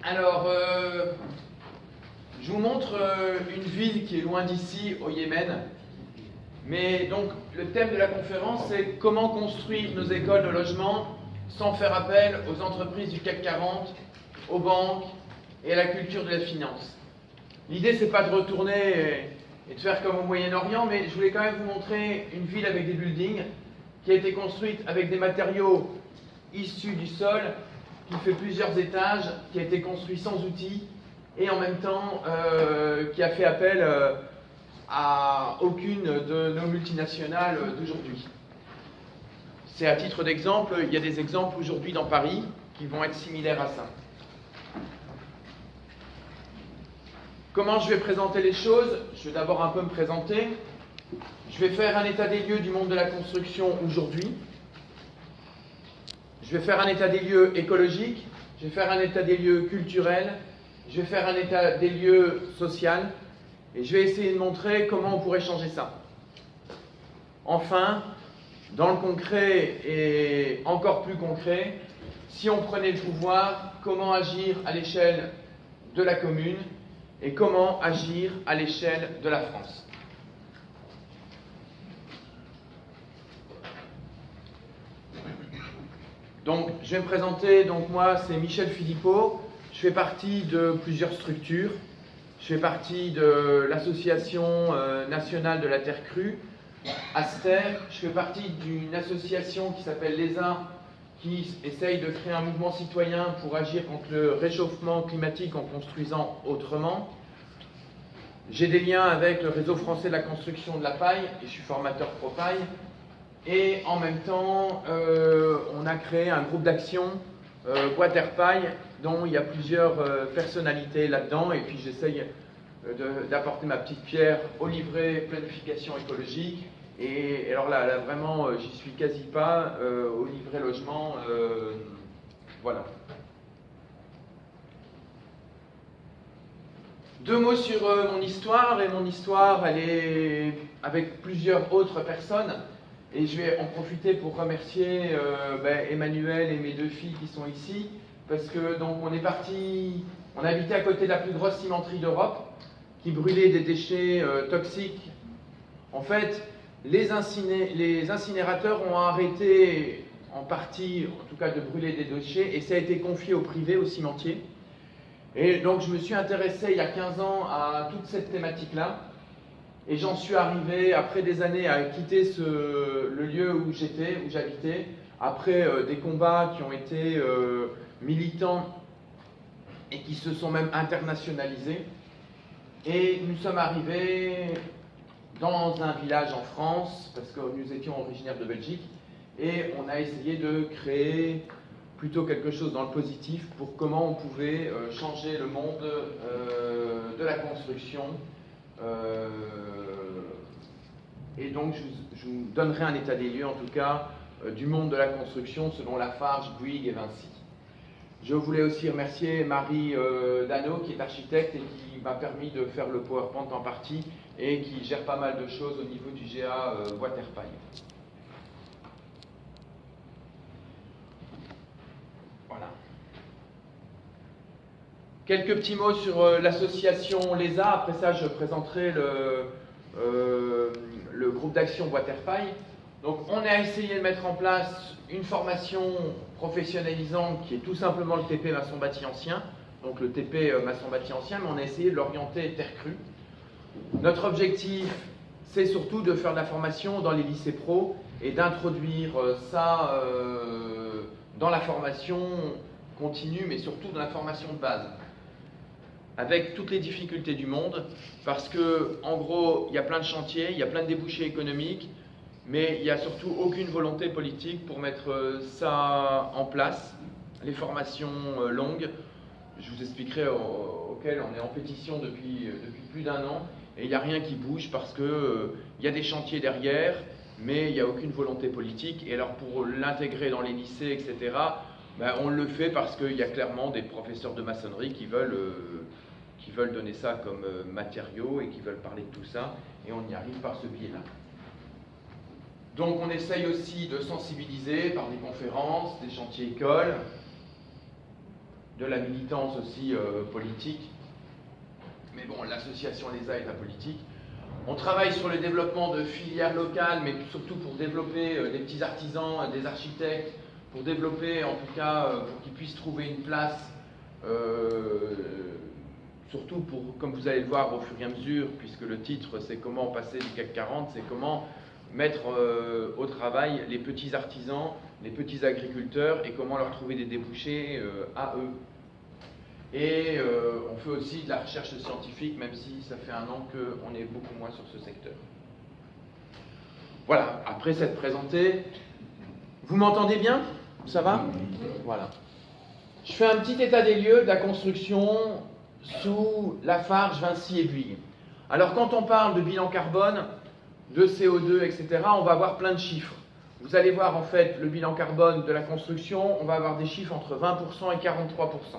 Alors, je vous montre une ville qui est loin d'ici, au Yémen. Mais donc, le thème de la conférence, c'est comment construire nos écoles de logement sans faire appel aux entreprises du CAC 40, aux banques et à la culture de la finance. L'idée, c'est pas de retourner et de faire comme au Moyen-Orient, mais je voulais quand même vous montrer une ville avec des buildings qui a été construite avec des matériaux issus du sol, qui fait plusieurs étages, qui a été construit sans outils et en même temps qui a fait appel à aucune de nos multinationales d'aujourd'hui. C'est à titre d'exemple, il y a des exemples aujourd'hui dans Paris qui vont être similaires à ça. Comment je vais présenter les choses? Je vais d'abord un peu me présenter. Je vais faire un état des lieux du monde de la construction aujourd'hui. Je vais faire un état des lieux écologique. Je vais faire un état des lieux culturel. Je vais faire un état des lieux social. Et je vais essayer de montrer comment on pourrait changer ça. Enfin, dans le concret et encore plus concret, si on prenait le pouvoir, comment agir à l'échelle de la commune et comment agir à l'échelle de la France. Donc, je vais me présenter. Donc, moi, c'est Michel Philippot. Je fais partie de plusieurs structures. Je fais partie de l'Association nationale de la terre crue, Aster. Je fais partie d'une association qui s'appelle l'ESA, qui essaye de créer un mouvement citoyen pour agir contre le réchauffement climatique en construisant autrement. J'ai des liens avec le réseau français de la construction de la paille, et je suis formateur pro-paille. Et en même temps, on a créé un groupe d'action, Waterpaille, dont il y a plusieurs personnalités là-dedans, et puis j'essaye d'apporter ma petite pierre au livret planification écologique. Et alors là vraiment, j'y suis quasi pas, au livret logement, voilà. Deux mots sur mon histoire, et mon histoire, elle est avec plusieurs autres personnes. Et je vais en profiter pour remercier Emmanuel et mes deux filles qui sont ici, parce que donc on habitait à côté de la plus grosse cimenterie d'Europe, qui brûlait des déchets toxiques. En fait, les incinérateurs ont arrêté en partie, en tout cas, de brûler des déchets, et ça a été confié au privé, aux cimentiers. Et donc je me suis intéressé il y a 15 ans à toute cette thématique-là. Et j'en suis arrivé, après des années, à quitter le lieu où j'habitais, après des combats qui ont été militants et qui se sont même internationalisés. Et nous sommes arrivés dans un village en France, parce que nous étions originaires de Belgique, et on a essayé de créer plutôt quelque chose dans le positif pour comment on pouvait changer le monde de la construction. Et donc je vous donnerai un état des lieux en tout cas du monde de la construction selon Lafarge, Bouygues et Vinci. Je voulais aussi remercier Marie Dano qui est architecte et qui m'a permis de faire le PowerPoint en partie et qui gère pas mal de choses au niveau du GA Waterpaille. Voilà. Quelques petits mots sur l'association l'ESA. Après ça, je présenterai le groupe d'action Waterpaille. Donc, on a essayé de mettre en place une formation professionnalisante qui est tout simplement le TP maçon bâti ancien. Donc, le TP maçon bâti ancien, mais on a essayé de l'orienter terre crue. Notre objectif, c'est surtout de faire de la formation dans les lycées pro et d'introduire ça dans la formation continue, mais surtout dans la formation de base, avec toutes les difficultés du monde, parce que, en gros, il y a plein de chantiers, il y a plein de débouchés économiques, mais il n'y a surtout aucune volonté politique pour mettre ça en place. Les formations longues, je vous expliquerai, auxquelles on est en pétition depuis plus d'1 an, et il n'y a rien qui bouge parce que il y a des chantiers derrière, mais il n'y a aucune volonté politique. Et alors pour l'intégrer dans les lycées, etc., on le fait parce qu'il y a clairement des professeurs de maçonnerie qui veulent donner ça comme matériaux et qui veulent parler de tout ça, et on y arrive par ce biais-là. Donc on essaye aussi de sensibiliser par des conférences, des chantiers écoles. de la militance aussi politique. Mais bon, l'association LESA est apolitique. On travaille sur le développement de filières locales, mais surtout pour développer des petits artisans, des architectes, pour développer, en tout cas, pour qu'ils puissent trouver une place, surtout pour, comme vous allez le voir au fur et à mesure, puisque le titre c'est comment passer du CAC 40, c'est comment mettre au travail les petits artisans, les petits agriculteurs et comment leur trouver des débouchés à eux. Et on fait aussi de la recherche scientifique, même si ça fait un an qu'on est beaucoup moins sur ce secteur. Voilà, après s'être présenté, vous m'entendez bien? Ça va? Voilà. Je fais un petit état des lieux de la construction sous Lafarge, Vinci et Bouygues. Alors quand on parle de bilan carbone, de CO2, etc., on va avoir plein de chiffres. Vous allez voir en fait le bilan carbone de la construction, on va avoir des chiffres entre 20% et 43%.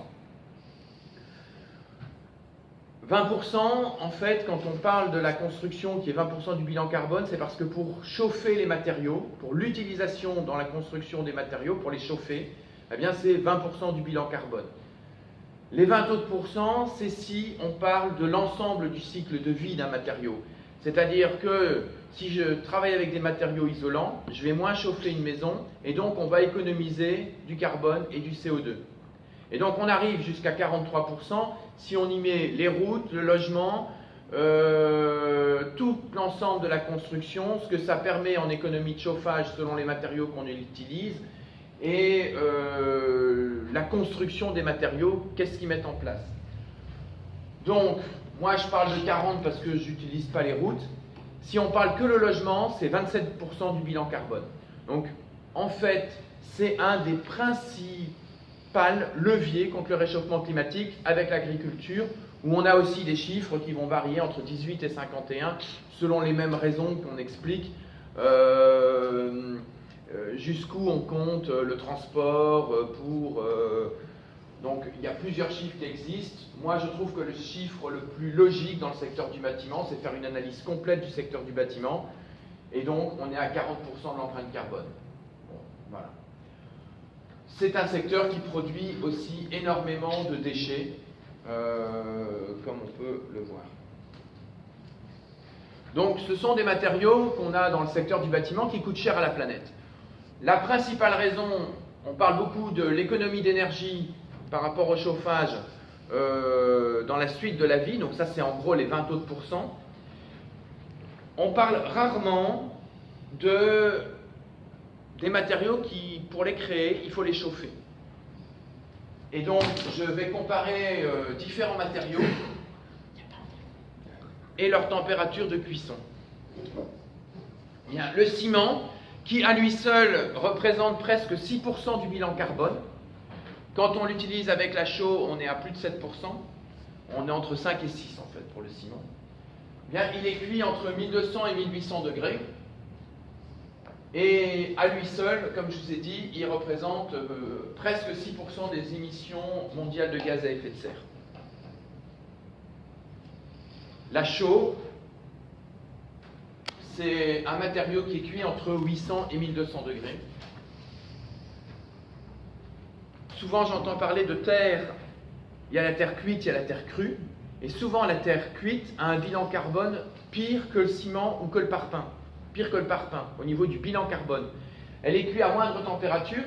20%, en fait, quand on parle de la construction qui est 20% du bilan carbone, c'est parce que pour chauffer les matériaux, pour l'utilisation dans la construction des matériaux, pour les chauffer, eh bien c'est 20% du bilan carbone. Les 20 autres pourcents, c'est si on parle de l'ensemble du cycle de vie d'un matériau. C'est-à-dire que si je travaille avec des matériaux isolants, je vais moins chauffer une maison et donc on va économiser du carbone et du CO2. Et donc on arrive jusqu'à 43% si on y met les routes, le logement, tout l'ensemble de la construction, ce que ça permet en économie de chauffage selon les matériaux qu'on utilise, et la construction des matériaux, qu'est-ce qu'ils mettent en place. Donc, moi je parle de 40 parce que je n'utilise pas les routes. Si on parle que le logement, c'est 27% du bilan carbone. Donc, en fait, c'est un des principaux leviers contre le réchauffement climatique avec l'agriculture, où on a aussi des chiffres qui vont varier entre 18 et 51, selon les mêmes raisons qu'on explique. Jusqu'où on compte le transport pour... donc il y a plusieurs chiffres qui existent. Moi je trouve que le chiffre le plus logique dans le secteur du bâtiment, c'est de faire une analyse complète du secteur du bâtiment. Et donc on est à 40% de l'empreinte carbone. Bon, voilà. C'est un secteur qui produit aussi énormément de déchets, comme on peut le voir. Donc ce sont des matériaux qu'on a dans le secteur du bâtiment qui coûtent cher à la planète. La principale raison, on parle beaucoup de l'économie d'énergie par rapport au chauffage dans la suite de la vie, donc ça c'est en gros les 20 autres pourcents. On parle rarement des matériaux qui, pour les créer, il faut les chauffer. Et donc je vais comparer différents matériaux et leur température de cuisson. Bien, le ciment, qui à lui seul représente presque 6% du bilan carbone. Quand on l'utilise avec la chaux, on est à plus de 7%. On est entre 5 et 6 en fait pour le ciment. Bien, il est cuit entre 1200 et 1800 degrés. Et à lui seul, comme je vous ai dit, il représente presque 6% des émissions mondiales de gaz à effet de serre. La chaux, c'est un matériau qui est cuit entre 800 et 1200 degrés. Souvent j'entends parler de terre, il y a la terre cuite, il y a la terre crue, et souvent la terre cuite a un bilan carbone pire que le ciment ou que le parpaing, pire que le parpaing au niveau du bilan carbone. Elle est cuite à moindre température,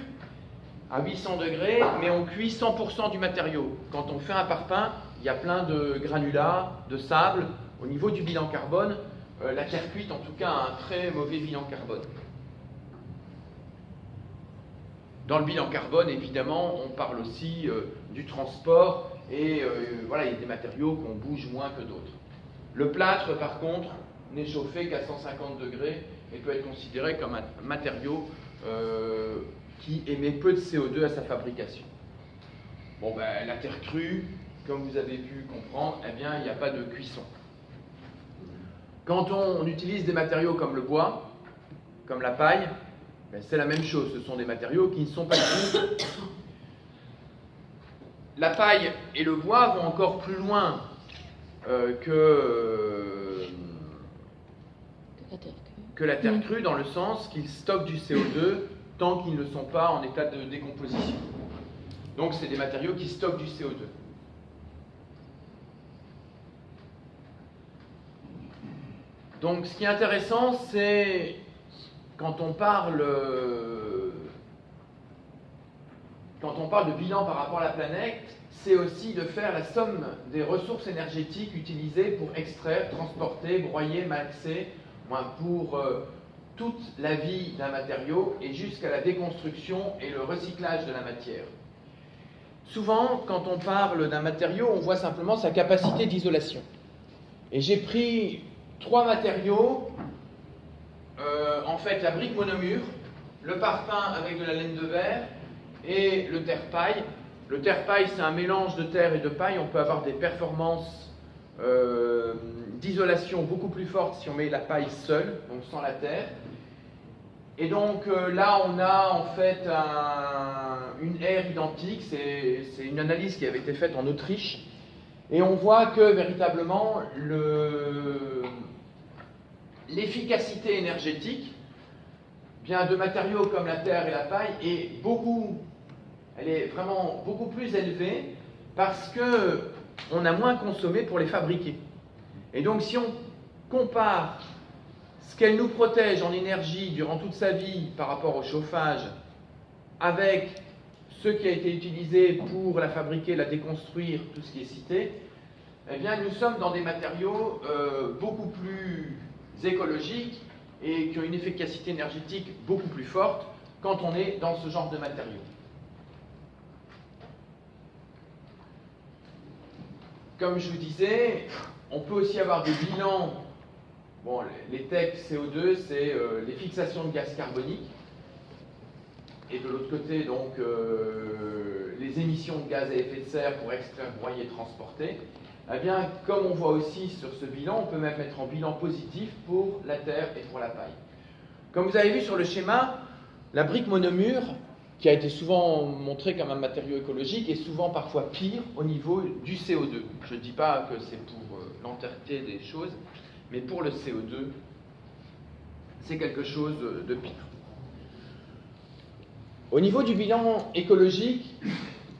à 800 degrés, mais on cuit 100% du matériau. Quand on fait un parpaing, il y a plein de granulats, de sable. Au niveau du bilan carbone, la terre cuite en tout cas a un très mauvais bilan carbone. Dans le bilan carbone, évidemment, on parle aussi du transport et voilà, il y a des matériaux qu'on bouge moins que d'autres. Le plâtre, par contre, n'est chauffé qu'à 150 degrés et peut être considéré comme un matériau qui émet peu de CO2 à sa fabrication. Bon, ben, la terre crue, comme vous avez pu comprendre, eh bien, il n'y a pas de cuisson. Quand on utilise des matériaux comme le bois, comme la paille, ben, c'est la même chose. Ce sont des matériaux qui ne sont pas cuits. La paille et le bois vont encore plus loin que la terre crue, dans le sens qu'ils stockent du CO2 tant qu'ils ne sont pas en état de décomposition. Donc c'est des matériaux qui stockent du CO2. Donc ce qui est intéressant, c'est quand on parle de bilan par rapport à la planète, c'est aussi de faire la somme des ressources énergétiques utilisées pour extraire, transporter, broyer, malaxer, pour toute la vie d'un matériau et jusqu'à la déconstruction et le recyclage de la matière. Souvent, quand on parle d'un matériau, on voit simplement sa capacité d'isolation. Et j'ai pris 3 matériaux, en fait la brique monomure, le parpaing avec de la laine de verre et le terre-paille. Le terre-paille, c'est un mélange de terre et de paille. On peut avoir des performances d'isolation beaucoup plus fortes si on met la paille seule, donc sans la terre. Et donc là, on a en fait une aire identique. C'est une analyse qui avait été faite en Autriche. Et on voit que véritablement, l'efficacité énergétique bien de matériaux comme la terre et la paille elle est vraiment beaucoup plus élevée parce qu'on a moins consommé pour les fabriquer. Et donc si on compare ce qu'elle nous protège en énergie durant toute sa vie par rapport au chauffage avec ce qui a été utilisé pour la fabriquer, la déconstruire, tout ce qui est cité, eh bien nous sommes dans des matériaux beaucoup plus écologiques et qui ont une efficacité énergétique beaucoup plus forte quand on est dans ce genre de matériaux. Comme je vous disais, on peut aussi avoir des bilans. Bon, les TEC CO2, c'est les fixations de gaz carbonique. Et de l'autre côté, donc, les émissions de gaz à effet de serre pour extraire, broyer et transporter. Eh bien, comme on voit aussi sur ce bilan, on peut même mettre en bilan positif pour la terre et pour la paille. Comme vous avez vu sur le schéma, la brique monomure, qui a été souvent montrée comme un matériau écologique, est souvent parfois pire au niveau du CO2. Je ne dis pas que c'est pour l'entièreté des choses, mais pour le CO2, c'est quelque chose de pire. Au niveau du bilan écologique,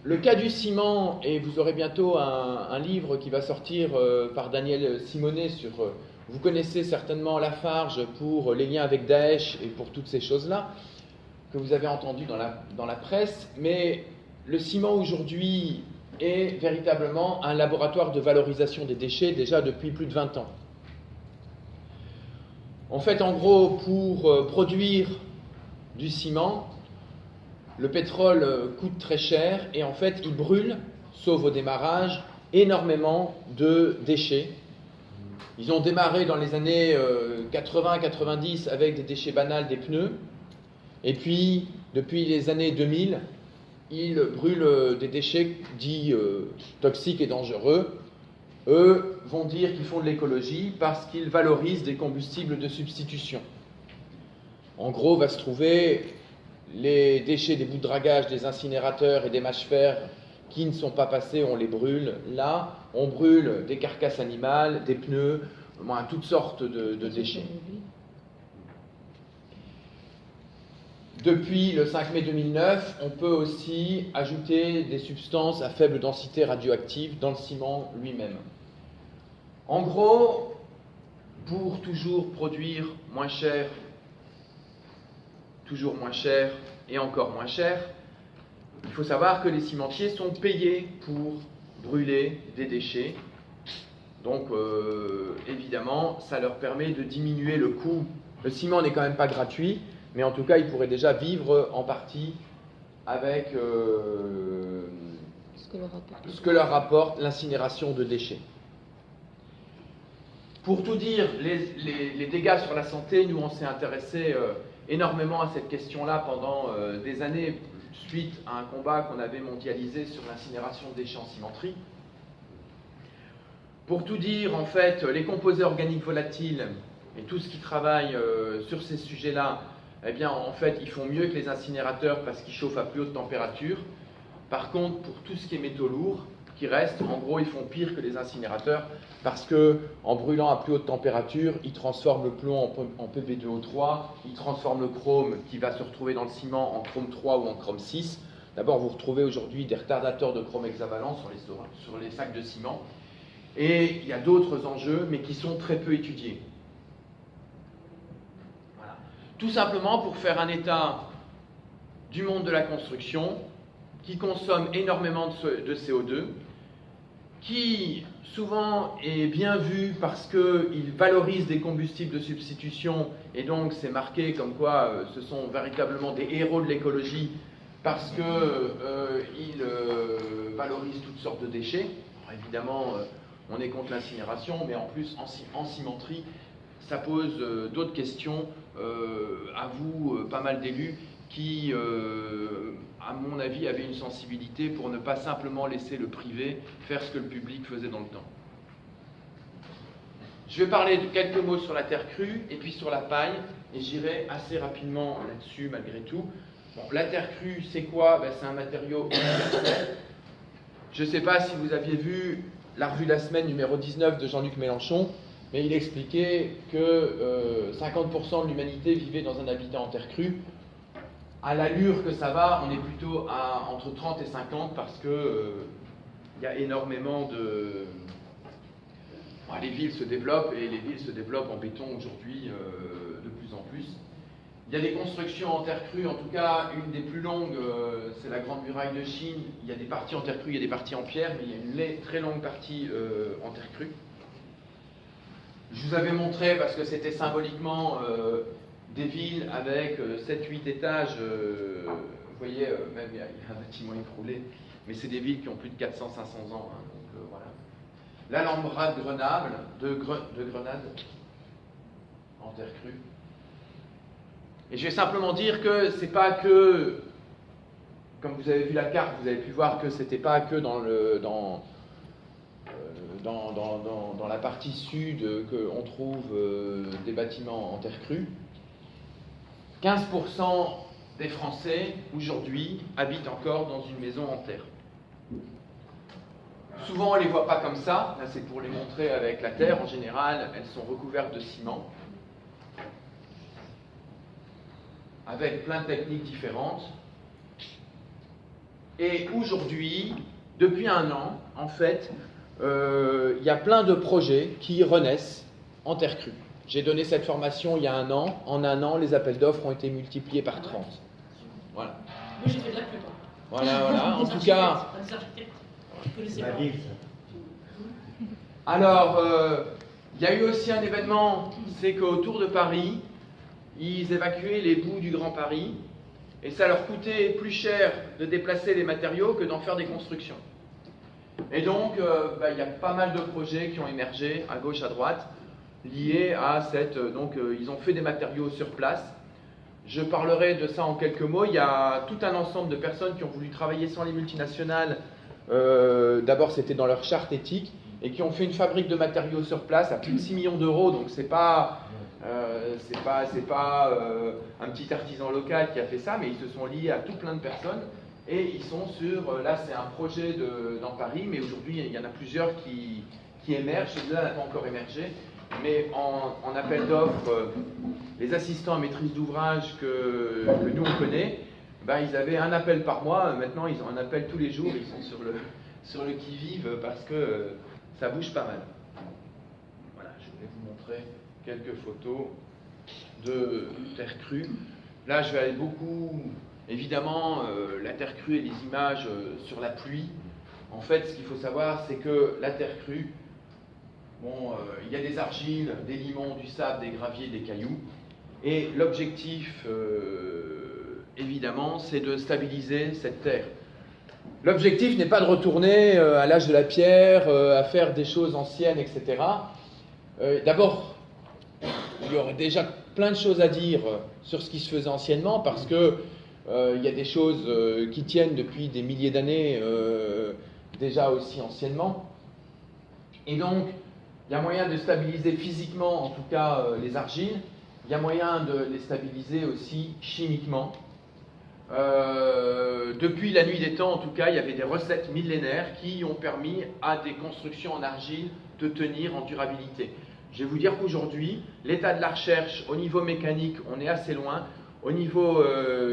le cas du ciment, et vous aurez bientôt un livre qui va sortir par Daniel Simonet sur... vous connaissez certainement Lafarge pour les liens avec Daesh et pour toutes ces choses-là, que vous avez entendu dans la presse, mais le ciment aujourd'hui est véritablement un laboratoire de valorisation des déchets déjà depuis plus de 20 ans. En fait, en gros, pour produire du ciment, le pétrole coûte très cher et en fait, il brûle, sauf au démarrage, énormément de déchets. Ils ont démarré dans les années 80-90 avec des déchets banals, des pneus. Et puis, depuis les années 2000, ils brûlent des déchets dits toxiques et dangereux. Eux vont dire qu'ils font de l'écologie parce qu'ils valorisent des combustibles de substitution. En gros, va se trouver les déchets des bouts de dragage, des incinérateurs et des mâches-fer qui ne sont pas passés, on les brûle. Là, on brûle des carcasses animales, des pneus, toutes sortes de déchets. Depuis le 5 mai 2009, on peut aussi ajouter des substances à faible densité radioactive dans le ciment lui-même. En gros, pour toujours produire moins cher, toujours moins cher et encore moins cher, il faut savoir que les cimentiers sont payés pour brûler des déchets. Donc, évidemment, ça leur permet de diminuer le coût. Le ciment n'est quand même pas gratuit, mais en tout cas, ils pourraient déjà vivre en partie avec ce que leur rapporte l'incinération de déchets. Pour tout dire, les dégâts sur la santé, nous, on s'est intéressé énormément à cette question-là pendant des années, suite à un combat qu'on avait mondialisé sur l'incinération de déchets en cimenterie. Pour tout dire, en fait, les composés organiques volatiles et tout ce qui travaille sur ces sujets-là, eh bien, en fait, ils font mieux que les incinérateurs parce qu'ils chauffent à plus haute température. Par contre, pour tout ce qui est métaux lourds, qui restent, en gros, ils font pire que les incinérateurs parce qu'en brûlant à plus haute température, ils transforment le plomb en Pb2O3, ils transforment le chrome qui va se retrouver dans le ciment en chrome 3 ou en chrome 6. D'abord, vous retrouvez aujourd'hui des retardateurs de chrome hexavalent sur les sacs de ciment. Et il y a d'autres enjeux, mais qui sont très peu étudiés. Voilà. Tout simplement pour faire un état du monde de la construction qui consomme énormément de CO2, qui souvent est bien vu parce qu'il valorise des combustibles de substitution, et donc c'est marqué comme quoi ce sont véritablement des héros de l'écologie parce qu'ils valorisent toutes sortes de déchets. Alors, évidemment, on est contre l'incinération, mais en plus, en cimenterie, ça pose d'autres questions à vous, pas mal d'élus, qui, à mon avis, avaient une sensibilité pour ne pas simplement laisser le privé faire ce que le public faisait dans le temps. Je vais parler de quelques mots sur la terre crue et puis sur la paille, et j'irai assez rapidement là-dessus malgré tout. Bon, la terre crue, c'est quoi? Ben, c'est un matériau universel. Je ne sais pas si vous aviez vu la revue de la semaine numéro 19 de Jean-Luc Mélenchon, mais il expliquait que 50% de l'humanité vivait dans un habitat en terre crue. À l'allure que ça va, on est plutôt à entre 30 et 50 parce que il y a énormément de... Bon, les villes se développent et les villes se développent en béton aujourd'hui de plus en plus. Il y a des constructions en terre crue, en tout cas une des plus longues, c'est la Grande Muraille de Chine. Il y a des parties en terre crue, il y a des parties en pierre, mais il y a une très longue partie en terre crue. Je vous avais montré, parce que c'était symboliquement des villes avec 7-8 étages, vous voyez, même il y a un bâtiment écroulé, mais c'est des villes qui ont plus de 400-500 ans, hein, donc voilà. L'Alhambra de Grenade, en terre crue. Et je vais simplement dire que c'est pas que, comme vous avez vu la carte, vous avez pu voir que c'était pas que dans la partie sud qu'on trouve des bâtiments en terre crue. 15% des Français, aujourd'hui, habitent encore dans une maison en terre. Souvent, on ne les voit pas comme ça. Là, c'est pour les montrer avec la terre. En général, elles sont recouvertes de ciment, avec plein de techniques différentes. Et aujourd'hui, depuis un an, en fait, il y a plein de projets qui renaissent en terre crue. J'ai donné cette formation il y a un an. En un an, les appels d'offres ont été multipliés par 30. Voilà. Moi, j'ai fait de la pub. Voilà. En tout cas... La ville, ça. Alors, il y a eu aussi un événement, c'est qu'autour de Paris, ils évacuaient les boues du Grand Paris, et ça leur coûtait plus cher de déplacer les matériaux que d'en faire des constructions. Et donc, il y a pas mal de projets qui ont émergé à gauche, à droite, liés à cette... Donc, ils ont fait des matériaux sur place. Je parlerai de ça en quelques mots. Il y a tout un ensemble de personnes qui ont voulu travailler sans les multinationales. D'abord, c'était dans leur charte éthique, et qui ont fait une fabrique de matériaux sur place à plus de 6 millions d'euros. Donc, c'est pas un petit artisan local qui a fait ça, mais ils se sont liés à tout plein de personnes. Et ils sont sur... Là, c'est un projet dans Paris, mais aujourd'hui, il y en a plusieurs qui émergent. Celui-là n'a pas encore émergé. Mais en appel d'offres, les assistants à maîtrise d'ouvrage que nous, on connaît, ils avaient un appel par mois. Maintenant, ils ont un appel tous les jours. Ils sont sur le qui-vive parce que ça bouge pas mal. Voilà, je vais vous montrer quelques photos de terre crue. Là, je vais aller beaucoup... Évidemment, la terre crue et les images sur la pluie. En fait, ce qu'il faut savoir, c'est que la terre crue, il y a des argiles, des limons, du sable, des graviers, des cailloux. Et l'objectif, évidemment, c'est de stabiliser cette terre. L'objectif n'est pas de retourner à l'âge de la pierre, à faire des choses anciennes, etc. D'abord, il y aurait déjà plein de choses à dire sur ce qui se faisait anciennement, parce que il y a des choses qui tiennent depuis des milliers d'années déjà aussi anciennement. Et donc, il y a moyen de stabiliser physiquement, en tout cas, les argiles. Il y a moyen de les stabiliser aussi chimiquement. Depuis la nuit des temps, en tout cas, il y avait des recettes millénaires qui ont permis à des constructions en argile de tenir en durabilité. Je vais vous dire qu'aujourd'hui, l'état de la recherche au niveau mécanique, on est assez loin. Au niveau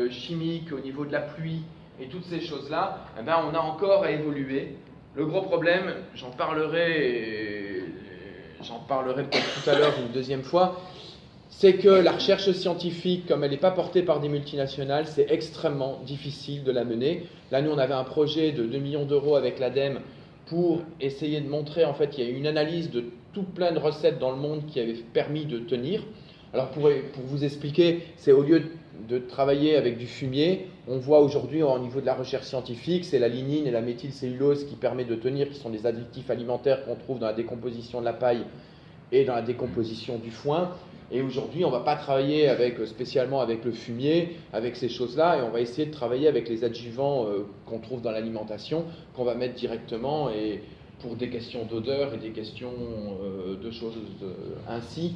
chimique, au niveau de la pluie, et toutes ces choses-là, eh ben, on a encore à évoluer. Le gros problème, j'en parlerai peut-être tout à l'heure une deuxième fois, c'est que la recherche scientifique, comme elle n'est pas portée par des multinationales, c'est extrêmement difficile de la mener. Là, nous, on avait un projet de 2 millions d'euros avec l'ADEME pour essayer de montrer, en fait, il y a eu une analyse de tout plein de recettes dans le monde qui avaient permis de tenir. Alors, pour vous expliquer, c'est au lieu de travailler avec du fumier, on voit aujourd'hui, au niveau de la recherche scientifique, c'est la lignine et la méthylcellulose qui permet de tenir, qui sont des additifs alimentaires qu'on trouve dans la décomposition de la paille et dans la décomposition du foin. Et aujourd'hui, on ne va pas travailler spécialement avec le fumier, avec ces choses-là, et on va essayer de travailler avec les adjuvants qu'on trouve dans l'alimentation, qu'on va mettre directement, et pour des questions d'odeur et des questions de choses ainsi,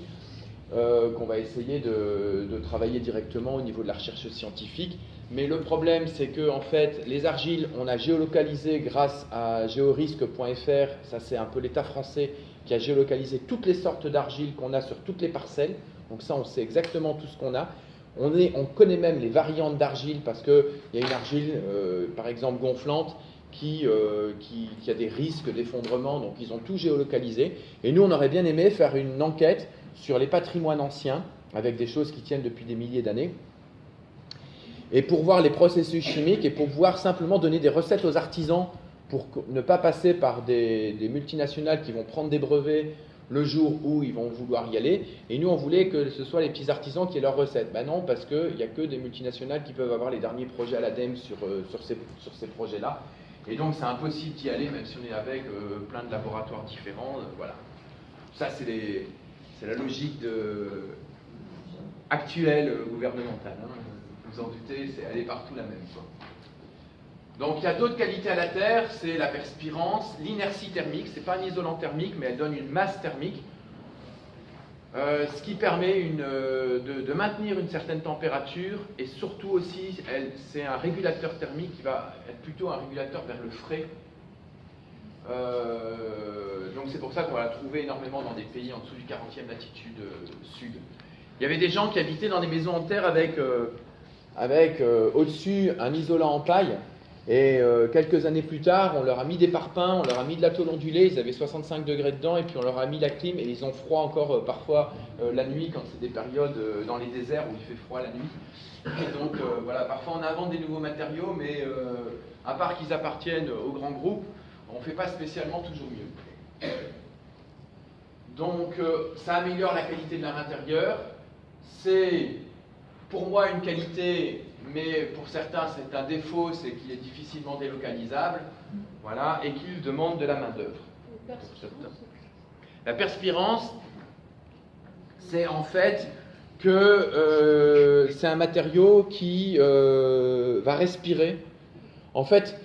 qu'on va essayer de travailler directement au niveau de la recherche scientifique. Mais le problème, c'est que en fait, les argiles, on a géolocalisé grâce à georisque.fr, ça c'est un peu l'État français qui a géolocalisé toutes les sortes d'argiles qu'on a sur toutes les parcelles. Donc ça, on sait exactement tout ce qu'on a. On connaît même les variantes d'argile parce qu'il y a une argile, par exemple gonflante, qui a des risques d'effondrement. Donc ils ont tout géolocalisé. Et nous, on aurait bien aimé faire une enquête sur les patrimoines anciens, avec des choses qui tiennent depuis des milliers d'années, et pour voir les processus chimiques et pour pouvoir simplement donner des recettes aux artisans pour ne pas passer par des multinationales qui vont prendre des brevets le jour où ils vont vouloir y aller. Et nous, on voulait que ce soit les petits artisans qui aient leurs recettes. Ben non, parce qu'il n'y a que des multinationales qui peuvent avoir les derniers projets à l'ADEME sur ces projets-là. Et donc, c'est impossible d'y aller, même si on est avec plein de laboratoires différents. Voilà. Ça, c'est la logique actuelle gouvernementale. Hein. Vous en doutez, elle est partout la même, quoi. Donc il y a d'autres qualités à la Terre, c'est la perspirance, l'inertie thermique, c'est pas un isolant thermique, mais elle donne une masse thermique, ce qui permet de maintenir une certaine température, et surtout aussi, c'est un régulateur thermique qui va être plutôt un régulateur vers le frais. Donc c'est pour ça qu'on va la trouver énormément dans des pays en dessous du 40e latitude sud. Il y avait des gens qui habitaient dans des maisons en terre avec au-dessus un isolant en paille, et quelques années plus tard, on leur a mis des parpaings, on leur a mis de la tôle ondulée, ils avaient 65 degrés dedans, et puis on leur a mis la clim, et ils ont froid encore parfois la nuit, quand c'est des périodes dans les déserts où il fait froid la nuit. Et donc voilà, parfois on invente des nouveaux matériaux, mais à part qu'ils appartiennent aux grands groupes, on ne fait pas spécialement toujours mieux. Donc ça améliore la qualité de l'air intérieur, c'est pour moi une qualité, mais pour certains c'est un défaut, c'est qu'il est difficilement délocalisable, voilà, et qu'il demande de la main-d'œuvre. La perspirance, c'est en fait que c'est un matériau qui va respirer. En fait,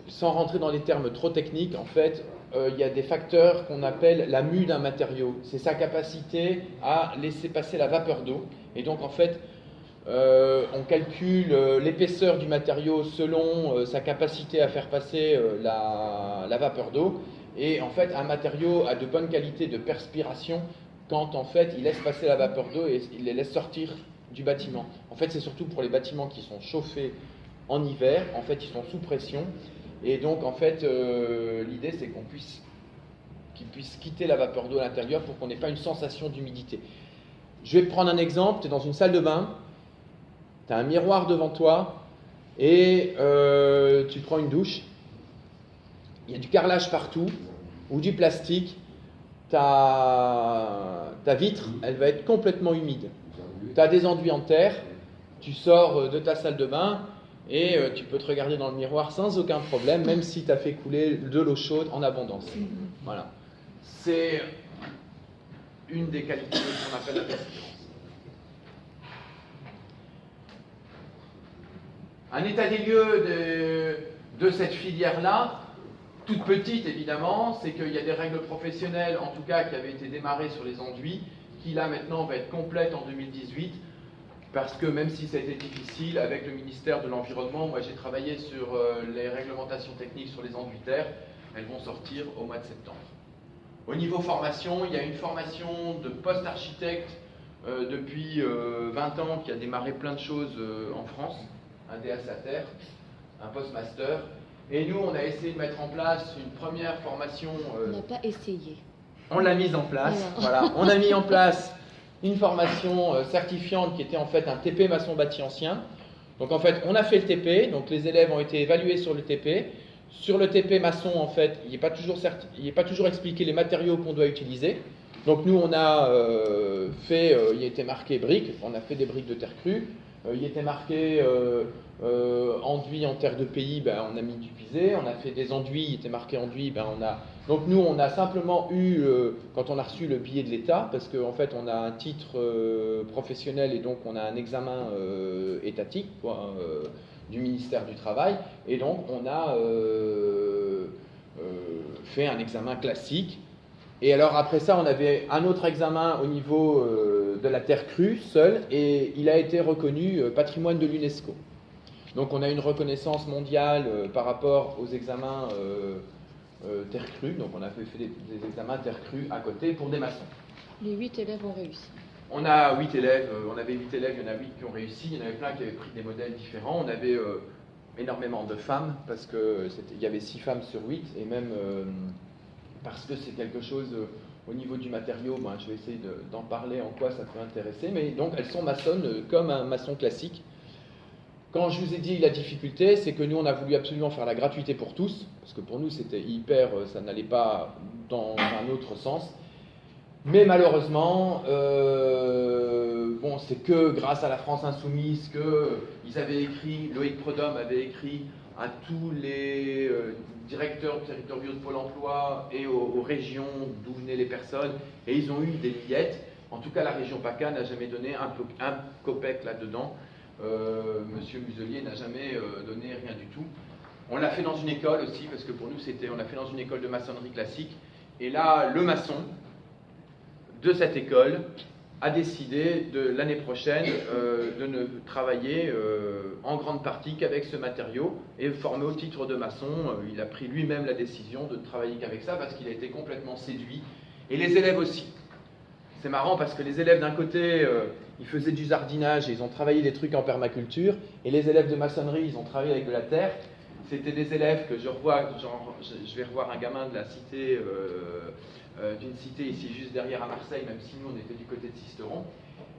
sans rentrer dans les termes trop techniques, en fait, il y a des facteurs qu'on appelle la mue d'un matériau. C'est sa capacité à laisser passer la vapeur d'eau. Et donc, en fait, on calcule l'épaisseur du matériau selon sa capacité à faire passer la vapeur d'eau. Et en fait, un matériau a de bonnes qualités de perspiration quand, en fait, il laisse passer la vapeur d'eau et il les laisse sortir du bâtiment. En fait, c'est surtout pour les bâtiments qui sont chauffés en hiver. En fait, ils sont sous pression. Et donc, en fait, l'idée, c'est qu'ils puissent quitter la vapeur d'eau à l'intérieur pour qu'on n'ait pas une sensation d'humidité. Je vais te prendre un exemple. Tu es dans une salle de bain, tu as un miroir devant toi, et tu prends une douche. Il y a du carrelage partout, ou du plastique. Ta vitre, elle va être complètement humide. Tu as des enduits en terre, tu sors de ta salle de bain, et tu peux te regarder dans le miroir sans aucun problème, même si tu as fait couler de l'eau chaude en abondance. Voilà. C'est une des qualités qu'on appelle la perspirance. Un état des lieux de cette filière-là, toute petite évidemment, c'est qu'il y a des règles professionnelles, en tout cas qui avaient été démarrées sur les enduits, qui là maintenant va être complète en 2018, parce que même si ça a été difficile, avec le ministère de l'Environnement, moi j'ai travaillé sur les réglementations techniques sur les enduits terre, elles vont sortir au mois de septembre. Au niveau formation, il y a une formation de post-architecte depuis 20 ans qui a démarré plein de choses en France, un DAS à terre. un postmaster. Et nous, on a essayé de mettre en place une première formation. On n'a pas essayé. On l'a mise en place. Voilà. On a mis en place une formation certifiante qui était en fait un TP maçon bâti ancien. Donc en fait, on a fait le TP, donc les élèves ont été évalués sur le TP. Sur le TP maçon, en fait, il n'est pas toujours expliqué les matériaux qu'on doit utiliser. Donc nous, on a il était marqué briques, on a fait des briques de terre crue. Il était marqué enduit en terre de pays, ben, on a mis du pisé. On a fait des enduits, il était marqué enduit, ben, on a... Donc nous, on a simplement eu, quand on a reçu le billet de l'État, parce qu'en fait, on a un titre professionnel et donc on a un examen étatique, quoi, du ministère du Travail, et donc on a fait un examen classique. Et alors après ça, on avait un autre examen au niveau de la terre crue, seul, et il a été reconnu patrimoine de l'UNESCO. Donc on a une reconnaissance mondiale par rapport aux examens terre crue, donc on a fait des examens terre crue à côté pour des maçons. Les 8 élèves ont réussi. On a 8 élèves, on avait 8 élèves, il y en a 8 qui ont réussi, il y en avait plein qui avaient pris des modèles différents. On avait énormément de femmes, parce qu'il y avait 6 femmes sur 8, et même parce que c'est quelque chose au niveau du matériau, ben, je vais essayer d'en parler en quoi ça peut intéresser, mais donc elles sont maçonnes comme un maçon classique. Quand je vous ai dit la difficulté, c'est que nous on a voulu absolument faire la gratuité pour tous, parce que pour nous c'était hyper, ça n'allait pas dans un autre sens. Mais malheureusement, bon, c'est que grâce à la France Insoumise qu'ils avaient écrit, Loïc Prodhomme avait écrit à tous les directeurs territoriaux de Pôle emploi et aux régions d'où venaient les personnes, et ils ont eu des billettes. En tout cas, la région PACA n'a jamais donné un copec là-dedans. Monsieur Muselier n'a jamais donné rien du tout. On l'a fait dans une école aussi, parce que pour nous, on l'a fait dans une école de maçonnerie classique. Et là, le maçon de cette école a décidé l'année prochaine de ne travailler en grande partie qu'avec ce matériau et formé au titre de maçon. Il a pris lui-même la décision de ne travailler qu'avec ça parce qu'il a été complètement séduit. Et les élèves aussi. C'est marrant parce que les élèves d'un côté, ils faisaient du jardinage et ils ont travaillé des trucs en permaculture, et les élèves de maçonnerie, ils ont travaillé avec de la terre. C'était des élèves que je revois, je vais revoir un gamin de la cité, d'une cité ici juste derrière à Marseille, même si nous on était du côté de Sisteron,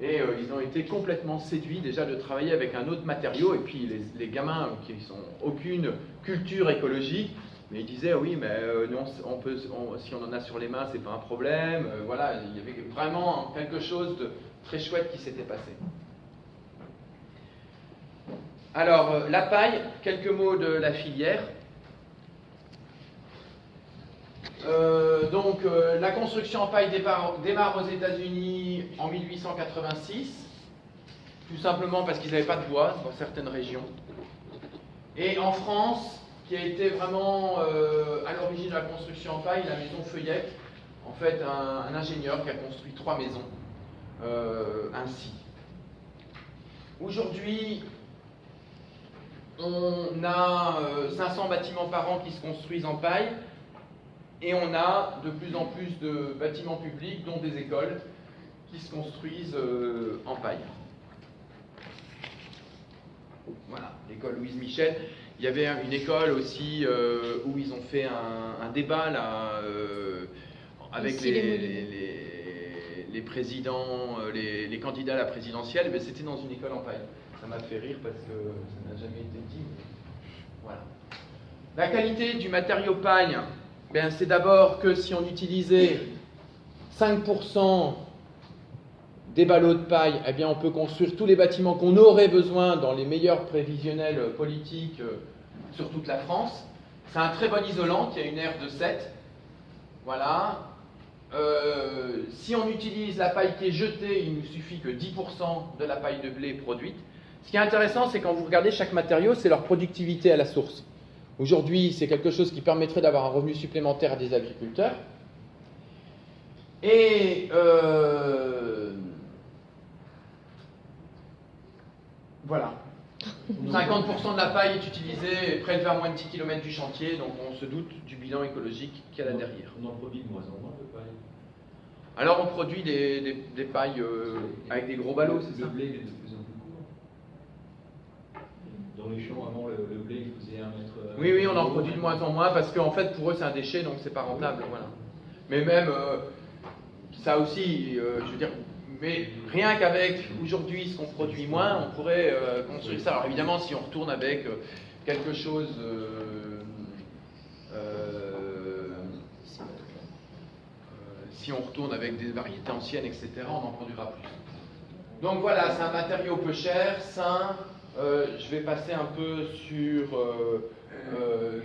et ils ont été complètement séduits déjà de travailler avec un autre matériau, et puis les gamins qui n'ont aucune culture écologique, mais ils disaient oui, mais non, si on en a sur les mains, c'est pas un problème. Voilà, il y avait vraiment quelque chose de très chouette qui s'était passé. Alors, la paille, quelques mots de la filière. La construction en paille démarre aux États-Unis en 1886, tout simplement parce qu'ils n'avaient pas de bois dans certaines régions. Et en France, qui a été vraiment à l'origine de la construction en paille, la maison Feuillec, en fait un ingénieur qui a construit 3 maisons ainsi. Aujourd'hui, on a 500 bâtiments par an qui se construisent en paille, et on a de plus en plus de bâtiments publics, dont des écoles, qui se construisent en paille. Voilà, l'école Louise Michel. Il y avait une école aussi où ils ont fait un débat là, avec les présidents, les candidats à la présidentielle. Mais c'était dans une école en paille. Ça m'a fait rire parce que ça n'a jamais été dit. Voilà. La qualité du matériau paille, ben, c'est d'abord que si on utilisait 5% des ballots de paille, eh bien on peut construire tous les bâtiments qu'on aurait besoin dans les meilleurs prévisionnels politiques sur toute la France. C'est un très bon isolant qui a une R de 7. Voilà. Si on utilise la paille qui est jetée, il ne suffit que 10% de la paille de blé produite. Ce qui est intéressant, c'est quand vous regardez chaque matériau, c'est leur productivité à la source. Aujourd'hui, c'est quelque chose qui permettrait d'avoir un revenu supplémentaire à des agriculteurs. Et voilà. 50% de la paille est utilisée et prélevée à moins de 10 km du chantier, donc on se doute du bilan écologique qu'il y a là derrière. On en produit de moins en moins de paille. Alors on produit des pailles avec des gros ballots, c'est ça? Le blé est de plus en plus court. dans les champs, avant, le blé, il faisait 1 mètre... Oui, oui, on en produit de moins en moins, parce qu'en fait, pour eux, c'est un déchet, donc c'est pas rentable, voilà. Mais même, ça aussi, je veux dire, mais rien qu'avec, aujourd'hui, ce qu'on produit moins, on pourrait construire ça. Alors évidemment, si on retourne avec quelque chose... si on retourne avec des variétés anciennes, etc., on en produira plus. Donc voilà, c'est un matériau peu cher, sain. Je vais passer un peu sur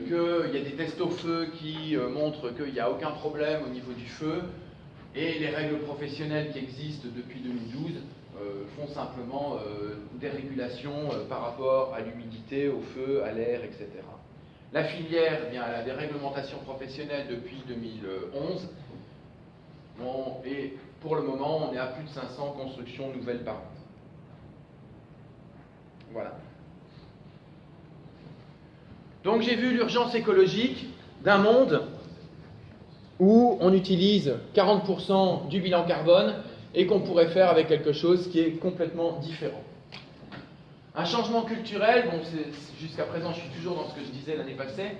qu'il y a des tests au feu qui montrent qu'il n'y a aucun problème au niveau du feu. Et les règles professionnelles qui existent depuis 2012 font simplement des régulations par rapport à l'humidité, au feu, à l'air, etc. La filière, eh bien, elle a des réglementations professionnelles depuis 2011. Bon, et pour le moment, on est à plus de 500 constructions nouvelles par an. Voilà. Donc j'ai vu l'urgence écologique d'un monde où on utilise 40% du bilan carbone et qu'on pourrait faire avec quelque chose qui est complètement différent. Un changement culturel, bon, jusqu'à présent je suis toujours dans ce que je disais l'année passée,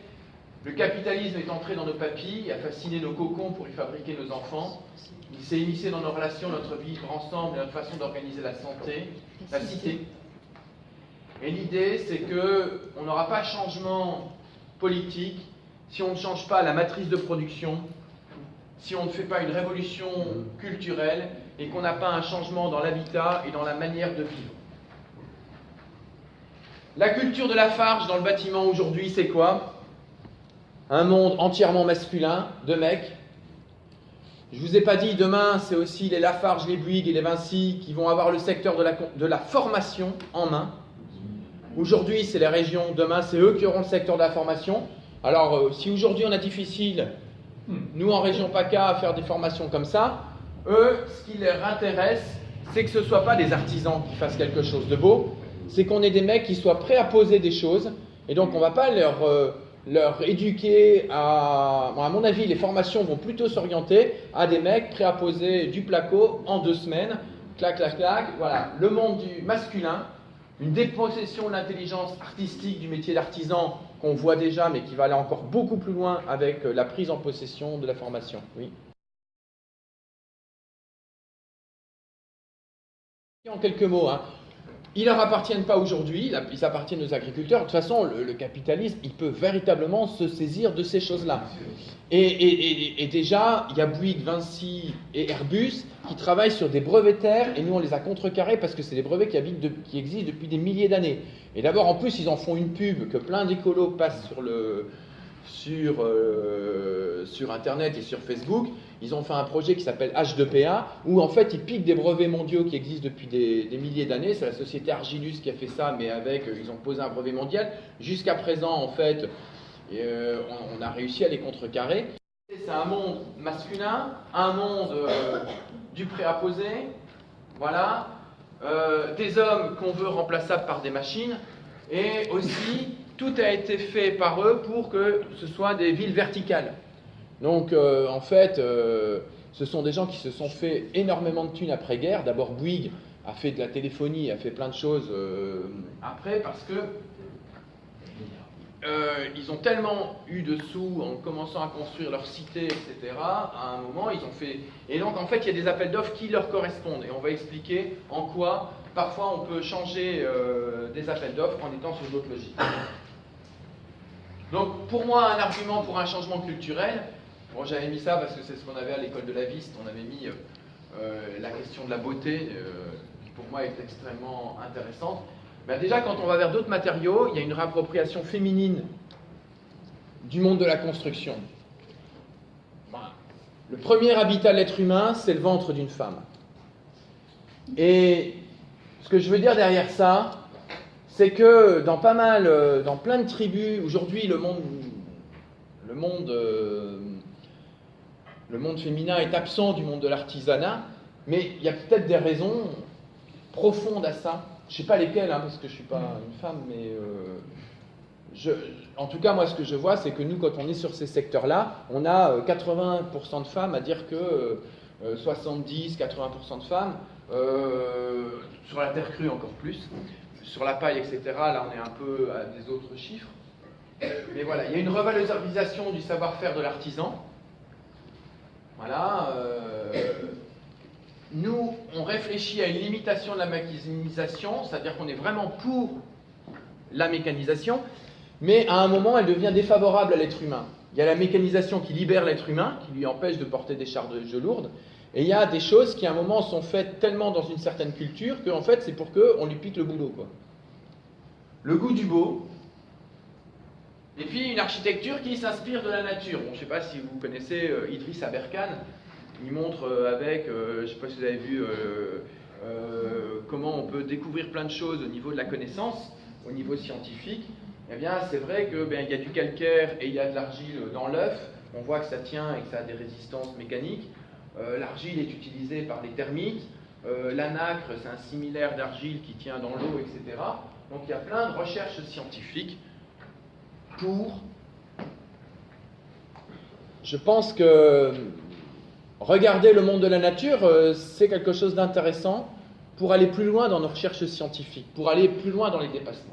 le capitalisme est entré dans nos papilles, a fasciné nos cocons pour y fabriquer nos enfants, il s'est immiscé dans nos relations, notre vivre ensemble et notre façon d'organiser la santé, la cité. Et l'idée, c'est qu'on n'aura pas de changement politique si on ne change pas la matrice de production, si on ne fait pas une révolution culturelle et qu'on n'a pas un changement dans l'habitat et dans la manière de vivre. La culture de Lafarge dans le bâtiment aujourd'hui, c'est quoi? Un monde entièrement masculin, de mecs. Je ne vous ai pas dit, demain, c'est aussi les Lafarge, les Bouygues et les Vinci qui vont avoir le secteur de la formation en main. Aujourd'hui, c'est les régions, demain, c'est eux qui auront le secteur de la formation. Alors, si aujourd'hui on a difficile, nous en région PACA, à faire des formations comme ça, eux, ce qui leur intéresse, c'est que ce ne soient pas des artisans qui fassent quelque chose de beau, c'est qu'on ait des mecs qui soient prêts à poser des choses, et donc on ne va pas leur éduquer à... Bon, à mon avis, les formations vont plutôt s'orienter à des mecs prêts à poser du placo en 2 semaines, clac, clac, clac, voilà, le monde du masculin, une dépossession de l'intelligence artistique du métier d'artisan qu'on voit déjà, mais qui va aller encore beaucoup plus loin avec la prise en possession de la formation. Oui. En quelques mots, hein. Ils ne leur appartiennent pas aujourd'hui, ils appartiennent aux agriculteurs. De toute façon, le capitalisme, il peut véritablement se saisir de ces choses-là. Et déjà, il y a Bouygues, Vinci et Airbus qui travaillent sur des brevets terres, et nous on les a contrecarrés parce que c'est des brevets qui existent depuis des milliers d'années. Et d'abord, en plus, ils en font une pub que plein d'écolos passent sur Internet et sur Facebook. Ils ont fait un projet qui s'appelle H2PA, où en fait ils piquent des brevets mondiaux qui existent depuis des milliers d'années. C'est la société Argilus qui a fait ça, mais ils ont posé un brevet mondial. Jusqu'à présent, en fait, on a réussi à les contrecarrer. C'est un monde masculin, un monde du prêt à poser, voilà, des hommes qu'on veut remplaçables par des machines, et aussi tout a été fait par eux pour que ce soit des villes verticales. Donc en fait, ce sont des gens qui se sont fait énormément de thunes après-guerre. D'abord Bouygues a fait de la téléphonie, a fait plein de choses après, parce que ils ont tellement eu de sous en commençant à construire leur cité, etc. À un moment, ils ont fait... Et donc, en fait, il y a des appels d'offres qui leur correspondent. Et on va expliquer en quoi, parfois, on peut changer des appels d'offres en étant sur d'autres logiques. Donc, pour moi, un argument pour un changement culturel, bon, j'avais mis ça parce que c'est ce qu'on avait à l'école de la Viste, on avait mis la question de la beauté, qui pour moi est extrêmement intéressante. Ben déjà, quand on va vers d'autres matériaux, il y a une réappropriation féminine du monde de la construction. Voilà. Le premier habitat de l'être humain, c'est le ventre d'une femme. Et ce que je veux dire derrière ça, c'est que dans plein de tribus, aujourd'hui, le monde féminin est absent du monde de l'artisanat, mais il y a peut-être des raisons profondes à ça. Je ne sais pas lesquelles, hein, parce que je ne suis pas une femme, mais en tout cas, moi, ce que je vois, c'est que nous, quand on est sur ces secteurs-là, on a 80% de femmes à dire que 70-80% de femmes, sur la terre crue encore plus, sur la paille, etc., là on est un peu à des autres chiffres. Mais voilà, il y a une revalorisation du savoir-faire de l'artisan. Voilà. Nous, on réfléchit à une limitation de la mécanisation, c'est-à-dire qu'on est vraiment pour la mécanisation, mais à un moment, elle devient défavorable à l'être humain. Il y a la mécanisation qui libère l'être humain, qui lui empêche de porter des charges lourdes, et il y a des choses qui, à un moment, sont faites tellement dans une certaine culture qu'en fait, c'est pour qu'on lui pique le boulot, quoi. Le goût du beau, et puis une architecture qui s'inspire de la nature. Bon, je ne sais pas si vous connaissez Idriss Aberkan, il montre avec, je ne sais pas si vous avez vu, comment on peut découvrir plein de choses au niveau de la connaissance, au niveau scientifique. Eh bien, c'est vrai qu'il y a du calcaire et il y a de l'argile dans l'œuf. On voit que ça tient et que ça a des résistances mécaniques. L'argile est utilisée par les termites. La nacre, c'est un similaire d'argile qui tient dans l'eau, etc. Donc, il y a plein de recherches scientifiques pour... Je pense que regarder le monde de la nature, c'est quelque chose d'intéressant pour aller plus loin dans nos recherches scientifiques, pour aller plus loin dans les dépassements.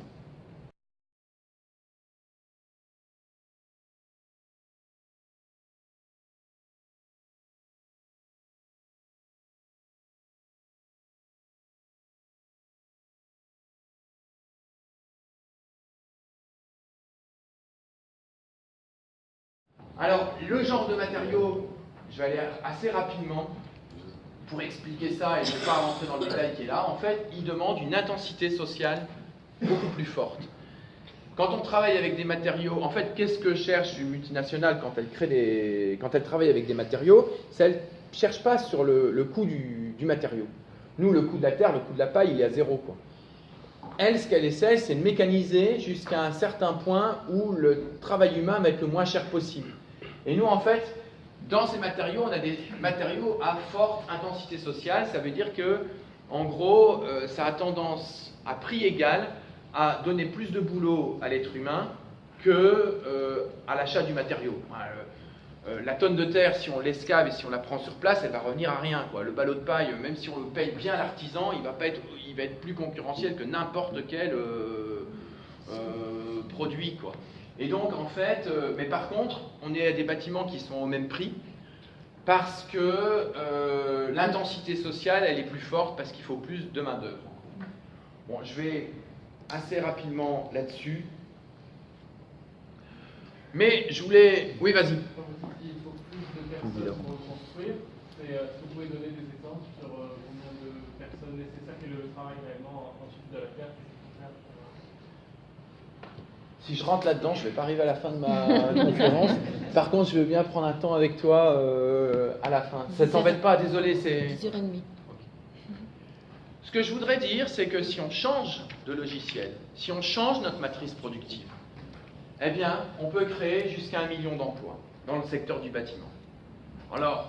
Alors, le genre de matériaux, je vais aller assez rapidement pour expliquer ça et ne pas rentrer dans le détail qui est là. En fait, il demande une intensité sociale beaucoup plus forte. Quand on travaille avec des matériaux, en fait, qu'est-ce que cherche une multinationale quand elle travaille avec des matériaux? Elle ne cherche pas sur le coût du matériau. Nous, le coût de la terre, le coût de la paille, il est à zéro, quoi. Elle, ce qu'elle essaie, c'est de mécaniser jusqu'à un certain point où le travail humain va être le moins cher possible. Et nous, en fait, dans ces matériaux, on a des matériaux à forte intensité sociale. Ça veut dire que, en gros, ça a tendance, à prix égal, à donner plus de boulot à l'être humain qu'à l'achat du matériau. La tonne de terre, si on l'escave et si on la prend sur place, elle va revenir à rien, quoi. Le ballot de paille, même si on le paye bien l'artisan, il va être plus concurrentiel que n'importe quel produit, quoi. Et donc, en fait, mais par contre, on est à des bâtiments qui sont au même prix parce que l'intensité sociale, elle est plus forte parce qu'il faut plus de main-d'œuvre. Bon, je vais assez rapidement là-dessus. Mais je voulais... Oui, vas-y. Il faut plus de personnes pour le construire. Est-ce que vous pouvez donner des exemples sur combien de personnes nécessaires et le travail réellement ensuite de la terre? Si je rentre là-dedans, je ne vais pas arriver à la fin de ma conférence. Par contre, je veux bien prendre un temps avec toi à la fin. Ça ne t'embête pas, désolé, c'est... 10h30. Ce que je voudrais dire, c'est que si on change de logiciel, si on change notre matrice productive, eh bien, on peut créer jusqu'à 1 million d'emplois dans le secteur du bâtiment. Alors...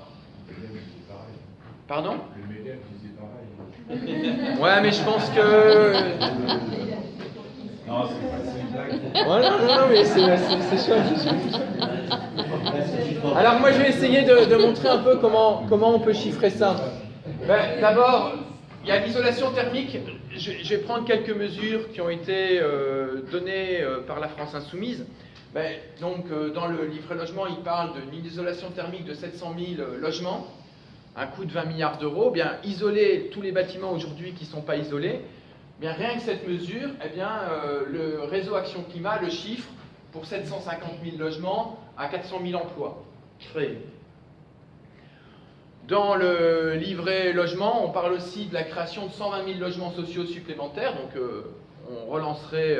Pardon ? Le MEDEF disait pareil. Ouais, mais je pense que... Non, c'est une blague. Voilà, non, mais c'est chouette. Alors moi, je vais essayer de montrer un peu comment on peut chiffrer ça. D'abord, il y a l'isolation thermique. Je vais prendre quelques mesures qui ont été données par la France Insoumise. Donc, dans le livret logement, il parle d'une isolation thermique de 700 000 logements, un coût de 20 milliards d'euros. Bien, isoler tous les bâtiments aujourd'hui qui ne sont pas isolés, bien, rien que cette mesure, eh bien, le réseau Action Climat le chiffre pour 750 000 logements à 400 000 emplois créés. Dans le livret logement, on parle aussi de la création de 120 000 logements sociaux supplémentaires. Donc, on relancerait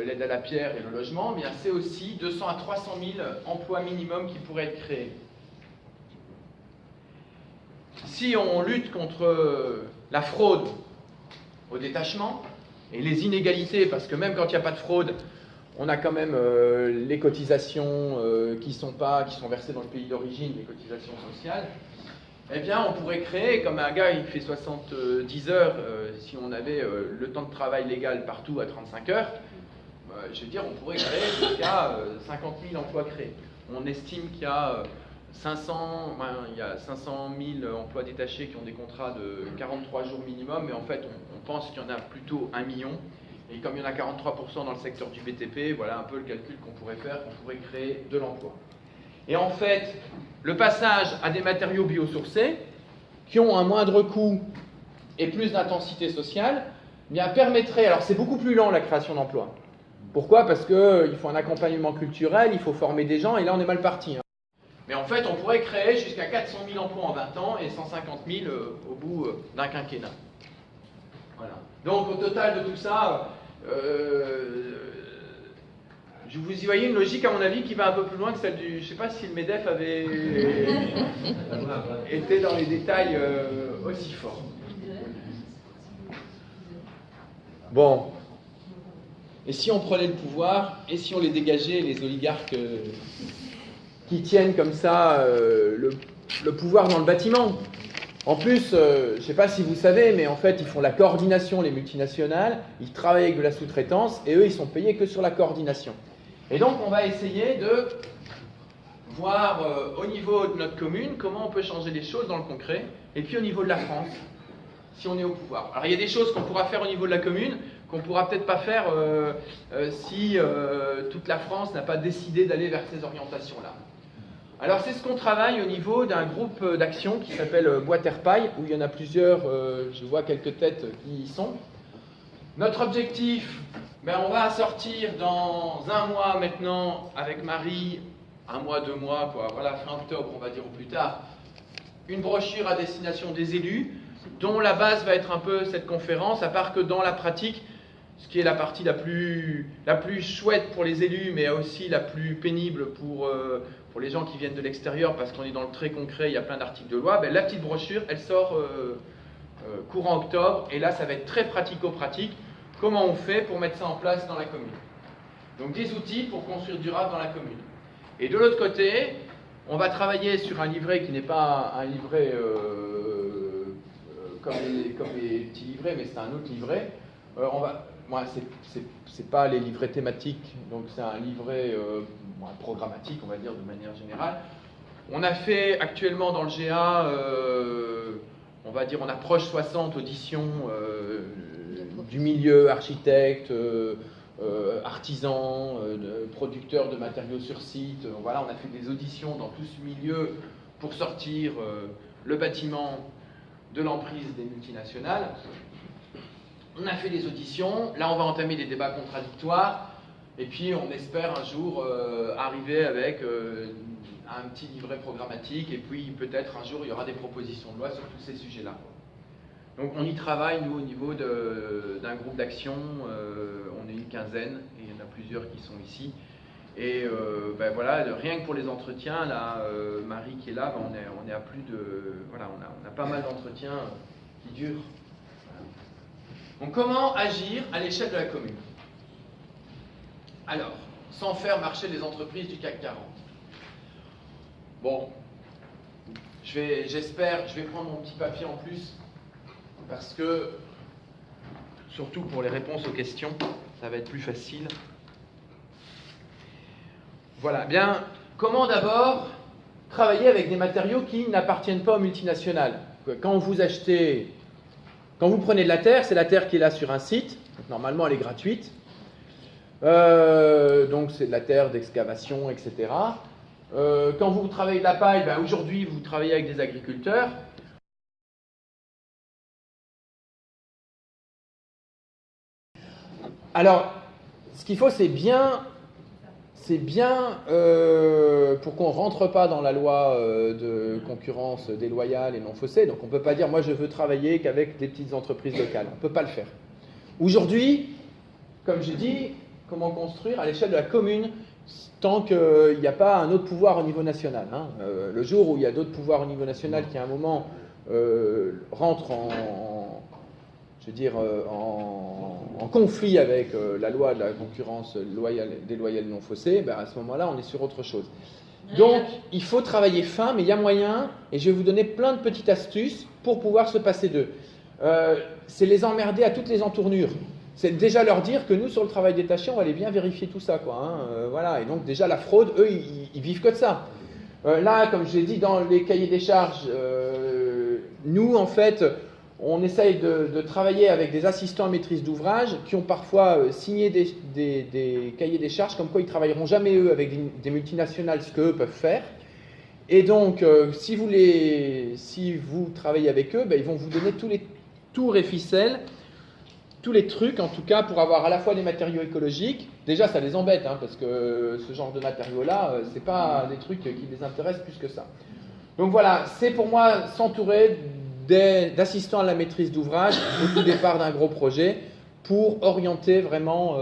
l'aide à la pierre et le logement. Bien, c'est aussi 200 à 300 000 emplois minimum qui pourraient être créés. Si on lutte contre la fraude au détachement et les inégalités, parce que même quand il n'y a pas de fraude, on a quand même les cotisations qui sont versées dans le pays d'origine, les cotisations sociales, eh bien on pourrait créer, comme un gars il fait 70 heures, si on avait le temps de travail légal partout à 35 heures, je veux dire on pourrait créer jusqu'à 50 000 emplois créés. On estime qu'il y a il y a 500 000 emplois détachés qui ont des contrats de 43 jours minimum, mais en fait, on pense qu'il y en a plutôt 1 million. Et comme il y en a 43% dans le secteur du BTP, voilà un peu le calcul qu'on pourrait faire, qu'on pourrait créer de l'emploi. Et en fait, le passage à des matériaux biosourcés, qui ont un moindre coût et plus d'intensité sociale, eh bien permettrait, alors c'est beaucoup plus lent la création d'emplois. Pourquoi? Parce qu'il faut un accompagnement culturel, il faut former des gens, et là on est mal parti. Hein. Mais en fait, on pourrait créer jusqu'à 400 000 emplois en 20 ans et 150 000 au bout d'un quinquennat. Voilà. Donc au total de tout ça, vous y voyez une logique à mon avis qui va un peu plus loin que celle du... Je ne sais pas si le MEDEF avait été dans les détails aussi forts. Bon. Et si on prenait le pouvoir, et si on les dégageait, les oligarques qui tiennent comme ça le pouvoir dans le bâtiment? En plus, je ne sais pas si vous savez, mais en fait, ils font la coordination, les multinationales, ils travaillent avec de la sous-traitance, et eux, ils sont payés que sur la coordination. Et donc, on va essayer de voir au niveau de notre commune comment on peut changer les choses dans le concret, et puis au niveau de la France, si on est au pouvoir. Alors, il y a des choses qu'on pourra faire au niveau de la commune, qu'on ne pourra peut-être pas faire si toute la France n'a pas décidé d'aller vers ces orientations-là. Alors c'est ce qu'on travaille au niveau d'un groupe d'action qui s'appelle Bois Terre Paille, où il y en a plusieurs, je vois quelques têtes qui y sont. Notre objectif, on va sortir dans 1 mois maintenant avec Marie, 1 mois, 2 mois, quoi, voilà, fin octobre on va dire au plus tard, une brochure à destination des élus, dont la base va être un peu cette conférence, à part que dans la pratique, ce qui est la partie la plus chouette pour les élus, mais aussi la plus pénible pour les gens qui viennent de l'extérieur, parce qu'on est dans le très concret, il y a plein d'articles de loi, la petite brochure, elle sort courant octobre, et là, ça va être très pratico-pratique. Comment on fait pour mettre ça en place dans la commune? Donc, des outils pour construire durable dans la commune. Et de l'autre côté, on va travailler sur un livret qui n'est pas un livret comme les petits livrets, mais c'est un autre livret. C'est pas les livrets thématiques, donc c'est un livret programmatique, on va dire, de manière générale. On a fait actuellement dans le GA, on va dire, on approche 60 auditions du milieu, architectes, artisans, producteurs de matériaux sur site. Voilà, on a fait des auditions dans tout ce milieu pour sortir le bâtiment de l'emprise des multinationales. On a fait des auditions, là on va entamer des débats contradictoires, et puis on espère un jour arriver avec un petit livret programmatique, et puis peut-être un jour il y aura des propositions de loi sur tous ces sujets-là. Donc on y travaille, nous, au niveau d'un groupe d'action, on est une quinzaine, et il y en a plusieurs qui sont ici. Et voilà, rien que pour les entretiens, là, Marie qui est là, on est à plus de... Voilà, on a pas mal d'entretiens qui durent. Donc comment agir à l'échelle de la commune? Alors, sans faire marcher les entreprises du CAC 40. Bon, je vais prendre mon petit papier en plus, parce que, surtout pour les réponses aux questions, ça va être plus facile. Voilà, bien, comment d'abord travailler avec des matériaux qui n'appartiennent pas aux multinationales? Quand vous prenez de la terre, c'est la terre qui est là sur un site, donc normalement elle est gratuite, donc c'est de la terre d'excavation, etc. Quand vous travaillez de la paille, aujourd'hui vous travaillez avec des agriculteurs. Alors, ce qu'il faut, c'est bien pour qu'on ne rentre pas dans la loi de concurrence déloyale et non faussée. Donc on ne peut pas dire, moi je veux travailler qu'avec des petites entreprises locales. On ne peut pas le faire. Aujourd'hui, comme j'ai dit, comment construire à l'échelle de la commune tant qu'il n'y a pas un autre pouvoir au niveau national. Hein. Le jour où il y a d'autres pouvoirs au niveau national qui à un moment rentrent en conflit avec la loi de la concurrence déloyale et non faussée, à ce moment-là, on est sur autre chose. Donc, il faut travailler fin, mais il y a moyen, et je vais vous donner plein de petites astuces pour pouvoir se passer d'eux. C'est les emmerder à toutes les entournures. C'est déjà leur dire que nous, sur le travail détaché, on va aller bien vérifier tout ça, quoi. Hein, voilà. Et donc, déjà, la fraude, eux, ils vivent que de ça. Là, comme je l'ai dit, dans les cahiers des charges, nous, en fait, on essaye de travailler avec des assistants à maîtrise d'ouvrage qui ont parfois signé des cahiers des charges comme quoi ils ne travailleront jamais, eux, avec des multinationales, ce qu'eux peuvent faire. Et donc, si vous travaillez avec eux, ben, ils vont vous donner tous les tours et ficelles, tous les trucs, en tout cas, pour avoir à la fois des matériaux écologiques. Déjà, ça les embête, hein, parce que ce genre de matériaux-là, c'est pas des trucs qui les intéressent plus que ça. Donc voilà, c'est pour moi s'entourer d'assistants à la maîtrise d'ouvrage au tout départ d'un gros projet pour orienter vraiment,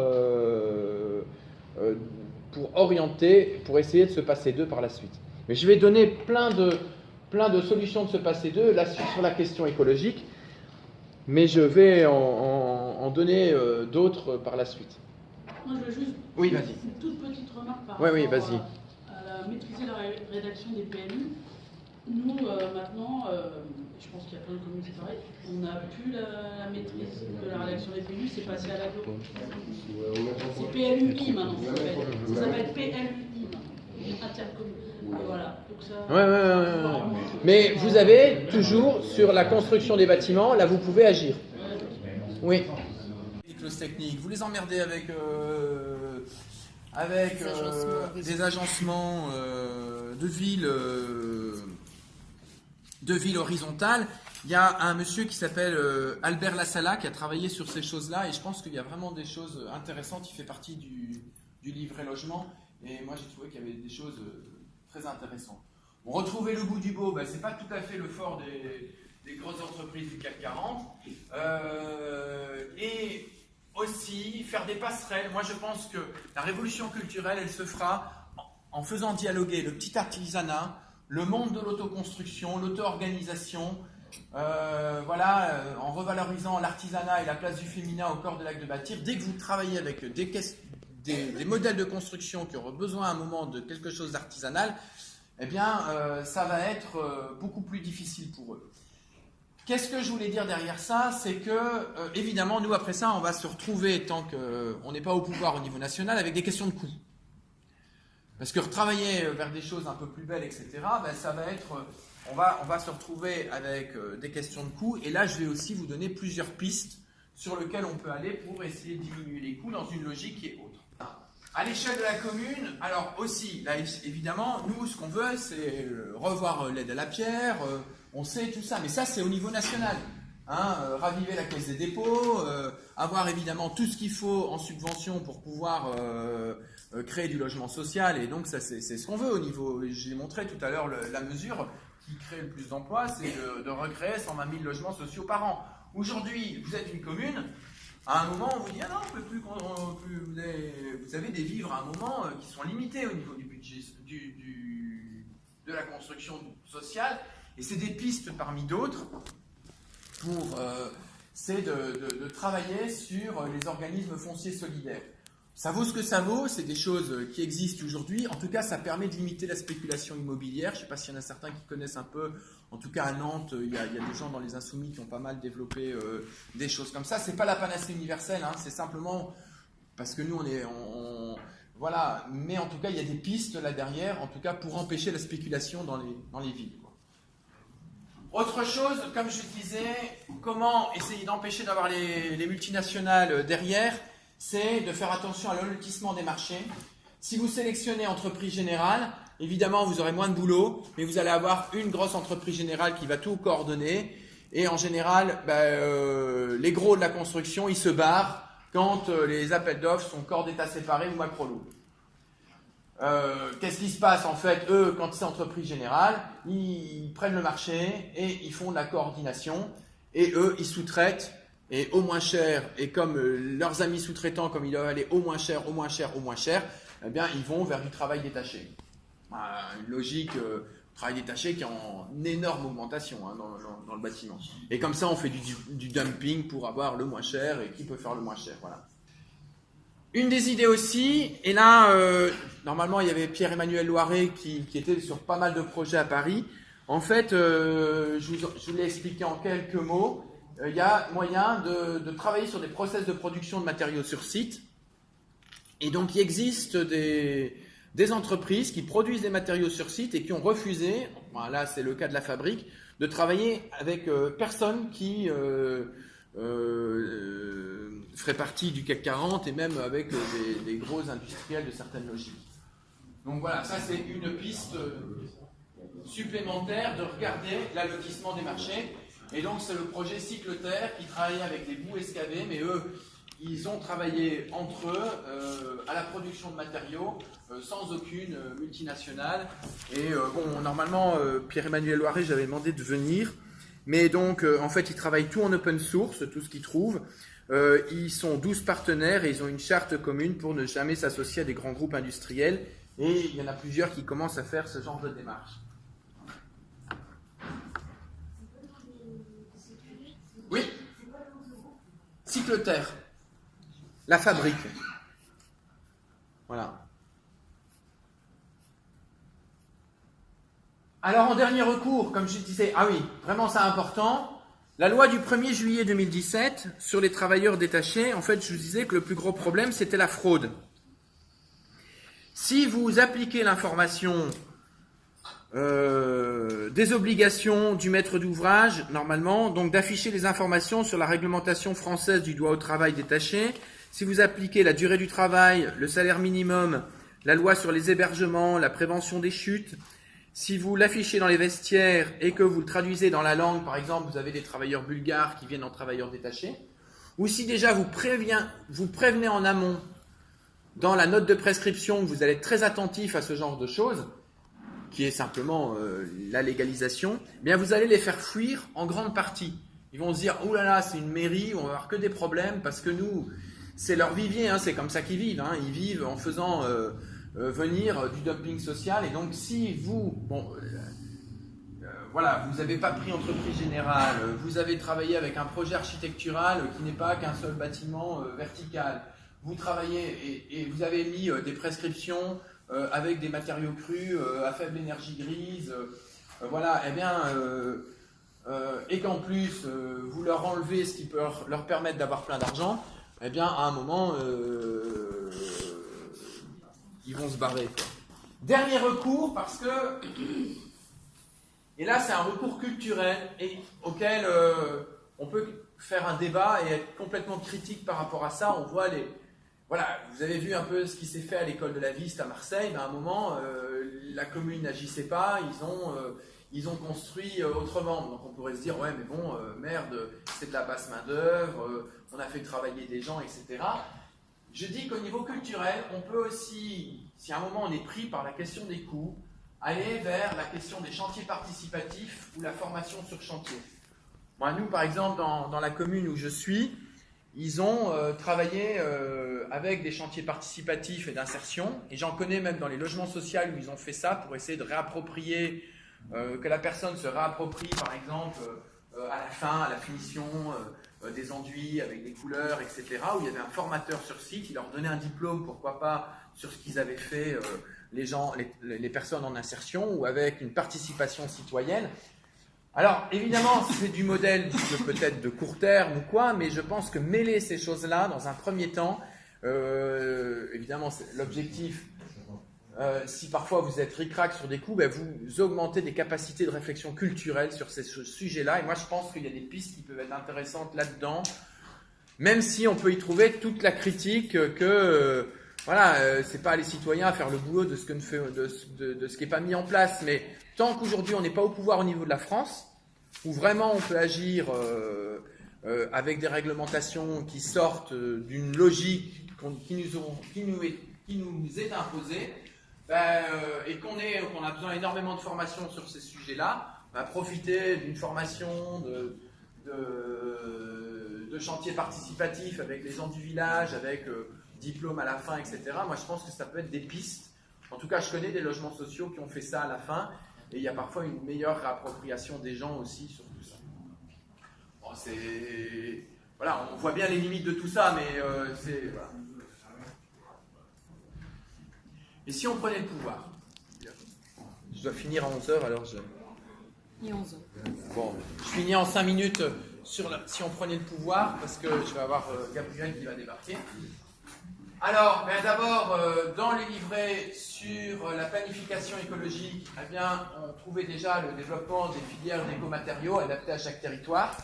pour essayer de se passer d'eux par la suite. Mais je vais donner plein de solutions de se passer d'eux là sur la question écologique, mais je vais en donner d'autres par la suite. Moi, je veux juste Oui, vas-y. une toute petite remarque par Oui, oui, rapport vas-y. à maîtriser la rédaction des PMU. Nous, maintenant, je pense qu'il y a plein de communes, c'est pareil, on n'a plus la maîtrise de la rédaction des PMU, c'est passé à l'aglo. C'est PLUI maintenant, ça s'appelle PLUI maintenant, intercommune. Et voilà. Donc ça, Ouais. Mais vous avez toujours, sur la construction des bâtiments, là vous pouvez agir. Oui. Les clauses techniques, vous les emmerdez avec des agencements de villes horizontales. Il y a un monsieur qui s'appelle Albert Lassala qui a travaillé sur ces choses-là et je pense qu'il y a vraiment des choses intéressantes. Il fait partie du livret logement et moi j'ai trouvé qu'il y avait des choses très intéressantes. Bon, retrouver le bout du beau, ben, c'est pas tout à fait le fort des grosses entreprises du CAC 40. Et aussi faire des passerelles. Moi je pense que la révolution culturelle elle se fera en faisant dialoguer le petit artisanat, le monde de l'autoconstruction, l'auto-organisation, en revalorisant l'artisanat et la place du féminin au cœur de l'acte de bâtir. Dès que vous travaillez avec des modèles de construction qui auront besoin à un moment de quelque chose d'artisanal, eh bien, ça va être beaucoup plus difficile pour eux. Qu'est-ce que je voulais dire derrière ça? C'est que, évidemment, nous, après ça, on va se retrouver, tant qu'on n'est pas au pouvoir au niveau national, avec des questions de coûts. Parce que retravailler vers des choses un peu plus belles, etc., ben, ça va être... On va se retrouver avec des questions de coûts. Et là, je vais aussi vous donner plusieurs pistes sur lesquelles on peut aller pour essayer de diminuer les coûts dans une logique qui est autre. À l'échelle de la commune, alors aussi, là, évidemment, nous, ce qu'on veut, c'est revoir l'aide à la pierre, on sait tout ça, mais ça, c'est au niveau national. Hein, raviver la caisse des dépôts, avoir évidemment tout ce qu'il faut en subvention pour pouvoir créer du logement social, et donc ça, c'est ce qu'on veut au niveau, j'ai montré tout à l'heure la mesure qui crée le plus d'emplois, c'est de recréer 120 000 logements sociaux par an. Aujourd'hui, vous êtes une commune, à un moment, on vous dit, ah non, on peut plus, vous avez des vivres à un moment qui sont limités au niveau du budget de la construction sociale, et c'est des pistes parmi d'autres c'est de travailler sur les organismes fonciers solidaires. Ça vaut ce que ça vaut, c'est des choses qui existent aujourd'hui. En tout cas, ça permet de limiter la spéculation immobilière. Je ne sais pas s'il y en a certains qui connaissent un peu. En tout cas, à Nantes, il y a des gens dans les Insoumis qui ont pas mal développé des choses comme ça. Ce n'est pas la panacée universelle, hein, c'est simplement parce que nous, voilà. Mais en tout cas, il y a des pistes là derrière, en tout cas pour empêcher la spéculation dans les villes. Autre chose, comme je disais, comment essayer d'empêcher d'avoir les multinationales derrière, c'est de faire attention à l'allotissement des marchés. Si vous sélectionnez entreprise générale, évidemment vous aurez moins de boulot, mais vous allez avoir une grosse entreprise générale qui va tout coordonner. Et en général, les gros de la construction, ils se barrent quand les appels d'offres sont corps d'état séparés ou macro-lots. Qu'est-ce qui se passe en fait? Eux, quand c'est entreprise générale, ils prennent le marché et ils font de la coordination et eux, ils sous-traitent et au moins cher, et comme leurs amis sous-traitants, comme ils doivent aller au moins cher, eh bien ils vont vers du travail détaché. Une logique travail détaché qui est en énorme augmentation dans le bâtiment. Et comme ça, on fait du dumping pour avoir le moins cher et qui peut faire le moins cher, voilà. Une des idées aussi, et là, normalement, il y avait Pierre-Emmanuel Loiret qui était sur pas mal de projets à Paris. En fait, je vous l'ai expliqué en quelques mots, il y a moyen de travailler sur des process de production de matériaux sur site. Et donc, il existe des des entreprises qui produisent des matériaux sur site et qui ont refusé, bon, là c'est le cas de la fabrique, de travailler avec personne qui ferait partie du CAC 40 et même avec des gros industriels de certaines logiques. Donc voilà, ça c'est une piste supplémentaire de regarder l'allotissement des marchés. Et donc c'est le projet Cycle Terre qui travaille avec les bouts escavés, mais eux, ils ont travaillé entre eux à la production de matériaux sans aucune multinationale. Et bon, normalement, Pierre-Emmanuel Loiret, j'avais demandé de venir. Mais donc, en fait, ils travaillent tout en open source, tout ce qu'ils trouvent. Ils sont 12 partenaires et ils ont une charte commune pour ne jamais s'associer à des grands groupes industriels. Et il y en a plusieurs qui commencent à faire ce genre de démarche. Oui, Cycle Terre, la fabrique. Voilà. Alors en dernier recours, comme je disais, ah oui, vraiment c'est important, la loi du 1er juillet 2017 sur les travailleurs détachés, en fait je vous disais que le plus gros problème c'était la fraude. Si vous appliquez l'information des obligations du maître d'ouvrage, normalement, donc d'afficher les informations sur la réglementation française du droit au travail détaché, si vous appliquez la durée du travail, le salaire minimum, la loi sur les hébergements, la prévention des chutes, si vous l'affichez dans les vestiaires et que vous le traduisez dans la langue, par exemple, vous avez des travailleurs bulgares qui viennent en travailleurs détachés, ou si déjà vous prévenez en amont dans la note de prescription que vous allez être très attentif à ce genre de choses, qui est simplement la légalisation, eh bien vous allez les faire fuir en grande partie. Ils vont se dire, oh là là, c'est une mairie, on va avoir que des problèmes, parce que nous, c'est leur vivier, hein, c'est comme ça qu'ils vivent. Hein, ils vivent en faisant venir du dumping social, et donc si vous, voilà, vous n'avez pas pris entreprise générale, vous avez travaillé avec un projet architectural qui n'est pas qu'un seul bâtiment vertical, vous travaillez et vous avez mis des prescriptions avec des matériaux crus à faible énergie grise, voilà, eh bien, et qu'en plus vous leur enlevez ce qui peut leur permettre d'avoir plein d'argent, eh bien, à un moment, ils vont se barrer. Dernier recours, parce que, et là c'est un recours culturel et auquel on peut faire un débat et être complètement critique par rapport à ça. On voit voilà, vous avez vu un peu ce qui s'est fait à l'école de la Viste à Marseille. À un moment, la commune n'agissait pas, ils ont construit autrement. Donc on pourrait se dire, ouais, mais bon, merde, c'est de la basse main-d'œuvre, on a fait travailler des gens, etc. Je dis qu'au niveau culturel, on peut aussi, si à un moment on est pris par la question des coûts, aller vers la question des chantiers participatifs ou la formation sur chantier. Moi, nous, par exemple, dans la commune où je suis, ils ont travaillé avec des chantiers participatifs et d'insertion, et j'en connais même dans les logements sociaux où ils ont fait ça pour essayer de réapproprier, que la personne se réapproprie par exemple à la fin, à la finition des enduits avec des couleurs, etc., où il y avait un formateur sur site, il leur donnait un diplôme, pourquoi pas, sur ce qu'ils avaient fait les personnes en insertion, ou avec une participation citoyenne. Alors, évidemment, c'est du modèle peut-être de court terme ou quoi, mais je pense que mêler ces choses-là, dans un premier temps, évidemment, l'objectif, si parfois vous êtes ric-rac sur des coups, ben vous augmentez des capacités de réflexion culturelle sur ces sujets-là, et moi je pense qu'il y a des pistes qui peuvent être intéressantes là-dedans, même si on peut y trouver toute la critique que, voilà, c'est pas les citoyens à faire le boulot de ce qui n'est pas mis en place, mais tant qu'aujourd'hui on n'est pas au pouvoir au niveau de la France, où vraiment on peut agir avec des réglementations qui sortent d'une logique qui nous est imposée, et qu'on a besoin énormément de formation sur ces sujets-là, profiter d'une formation de chantier participatif avec les gens du village, avec diplôme à la fin, etc. Moi je pense que ça peut être des pistes. En tout cas, je connais des logements sociaux qui ont fait ça à la fin, et il y a parfois une meilleure réappropriation des gens aussi sur tout ça. Bon, voilà, on voit bien les limites de tout ça, mais voilà. Et si on prenait le pouvoir? Je dois finir à 11h, alors je... Et 11h. Bon, je finis en 5 minutes si on prenait le pouvoir, parce que je vais avoir Gabriel qui va débarquer. Alors, d'abord, dans les livrets sur la planification écologique, eh bien, on trouvait déjà le développement des filières d'écomatériaux adaptées à chaque territoire.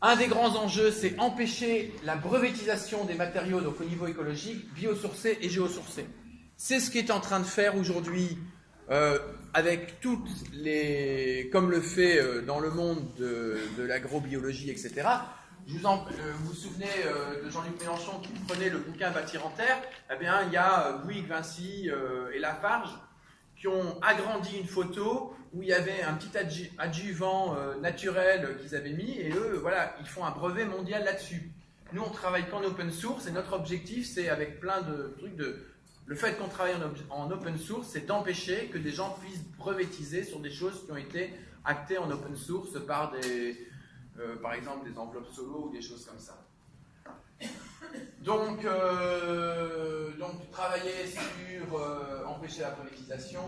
Un des grands enjeux, c'est empêcher la brevetisation des matériaux, donc au niveau écologique, biosourcés et géosourcés. C'est ce qui est en train de faire aujourd'hui avec toutes les, comme le fait dans le monde de l'agrobiologie, etc. Vous vous souvenez de Jean-Luc Mélenchon qui prenait le bouquin Bâtir en terre? Eh bien, il y a Bouygues, Vinci et Lafarge qui ont agrandi une photo où il y avait un petit adjuvant naturel qu'ils avaient mis, et eux, voilà, ils font un brevet mondial là-dessus. Nous, on travaille qu'en open source, et notre objectif, c'est avec plein de trucs le fait qu'on travaille en open source, c'est d'empêcher que des gens puissent brevetiser sur des choses qui ont été actées en open source par par exemple des enveloppes solo ou des choses comme ça. Donc travailler sur empêcher la brevetisation.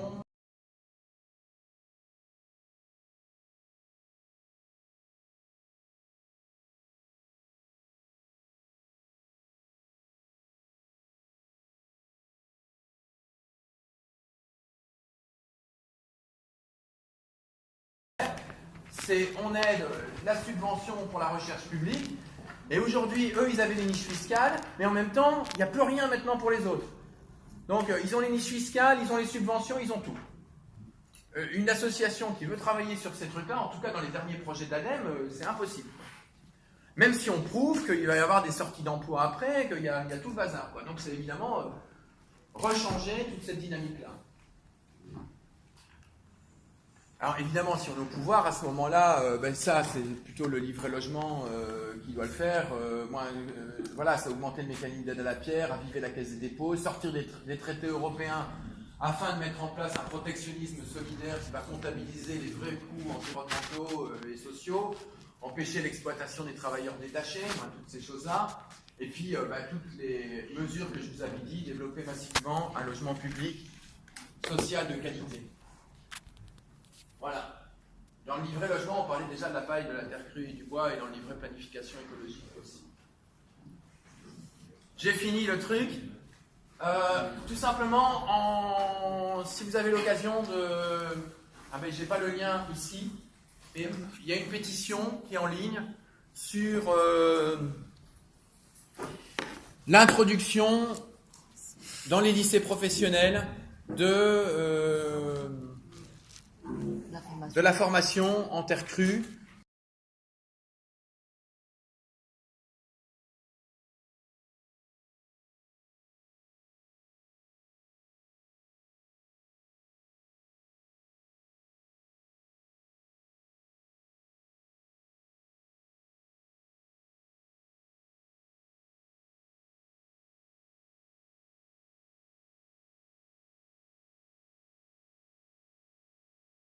On aide la subvention pour la recherche publique, et aujourd'hui, eux, ils avaient les niches fiscales, mais en même temps, il n'y a plus rien maintenant pour les autres. Donc, ils ont les niches fiscales, ils ont les subventions, ils ont tout. Une association qui veut travailler sur ces trucs-là, en tout cas dans les derniers projets d'ADEME, c'est impossible. Même si on prouve qu'il va y avoir des sorties d'emploi après, qu'il y a tout le bazar, quoi. Donc, c'est évidemment rechanger toute cette dynamique-là. Alors évidemment, si on est au pouvoir, à ce moment-là, ça c'est plutôt le livret logement qui doit le faire. Voilà, ça augmenter le mécanisme d'aide à la pierre, raviver la caisse des dépôts, sortir des traités européens afin de mettre en place un protectionnisme solidaire qui va comptabiliser les vrais coûts environnementaux et sociaux, empêcher l'exploitation des travailleurs détachés, toutes ces choses-là. Et puis toutes les mesures que je vous avais dit, développer massivement un logement public social de qualité. Voilà. Dans le livret logement, on parlait déjà de la paille, de la terre crue et du bois, et dans le livret planification écologique aussi. J'ai fini le truc. Tout simplement, si vous avez l'occasion de... Ah mais j'ai pas le lien ici. Et il y a une pétition qui est en ligne sur l'introduction dans les lycées professionnels de la formation en terre crue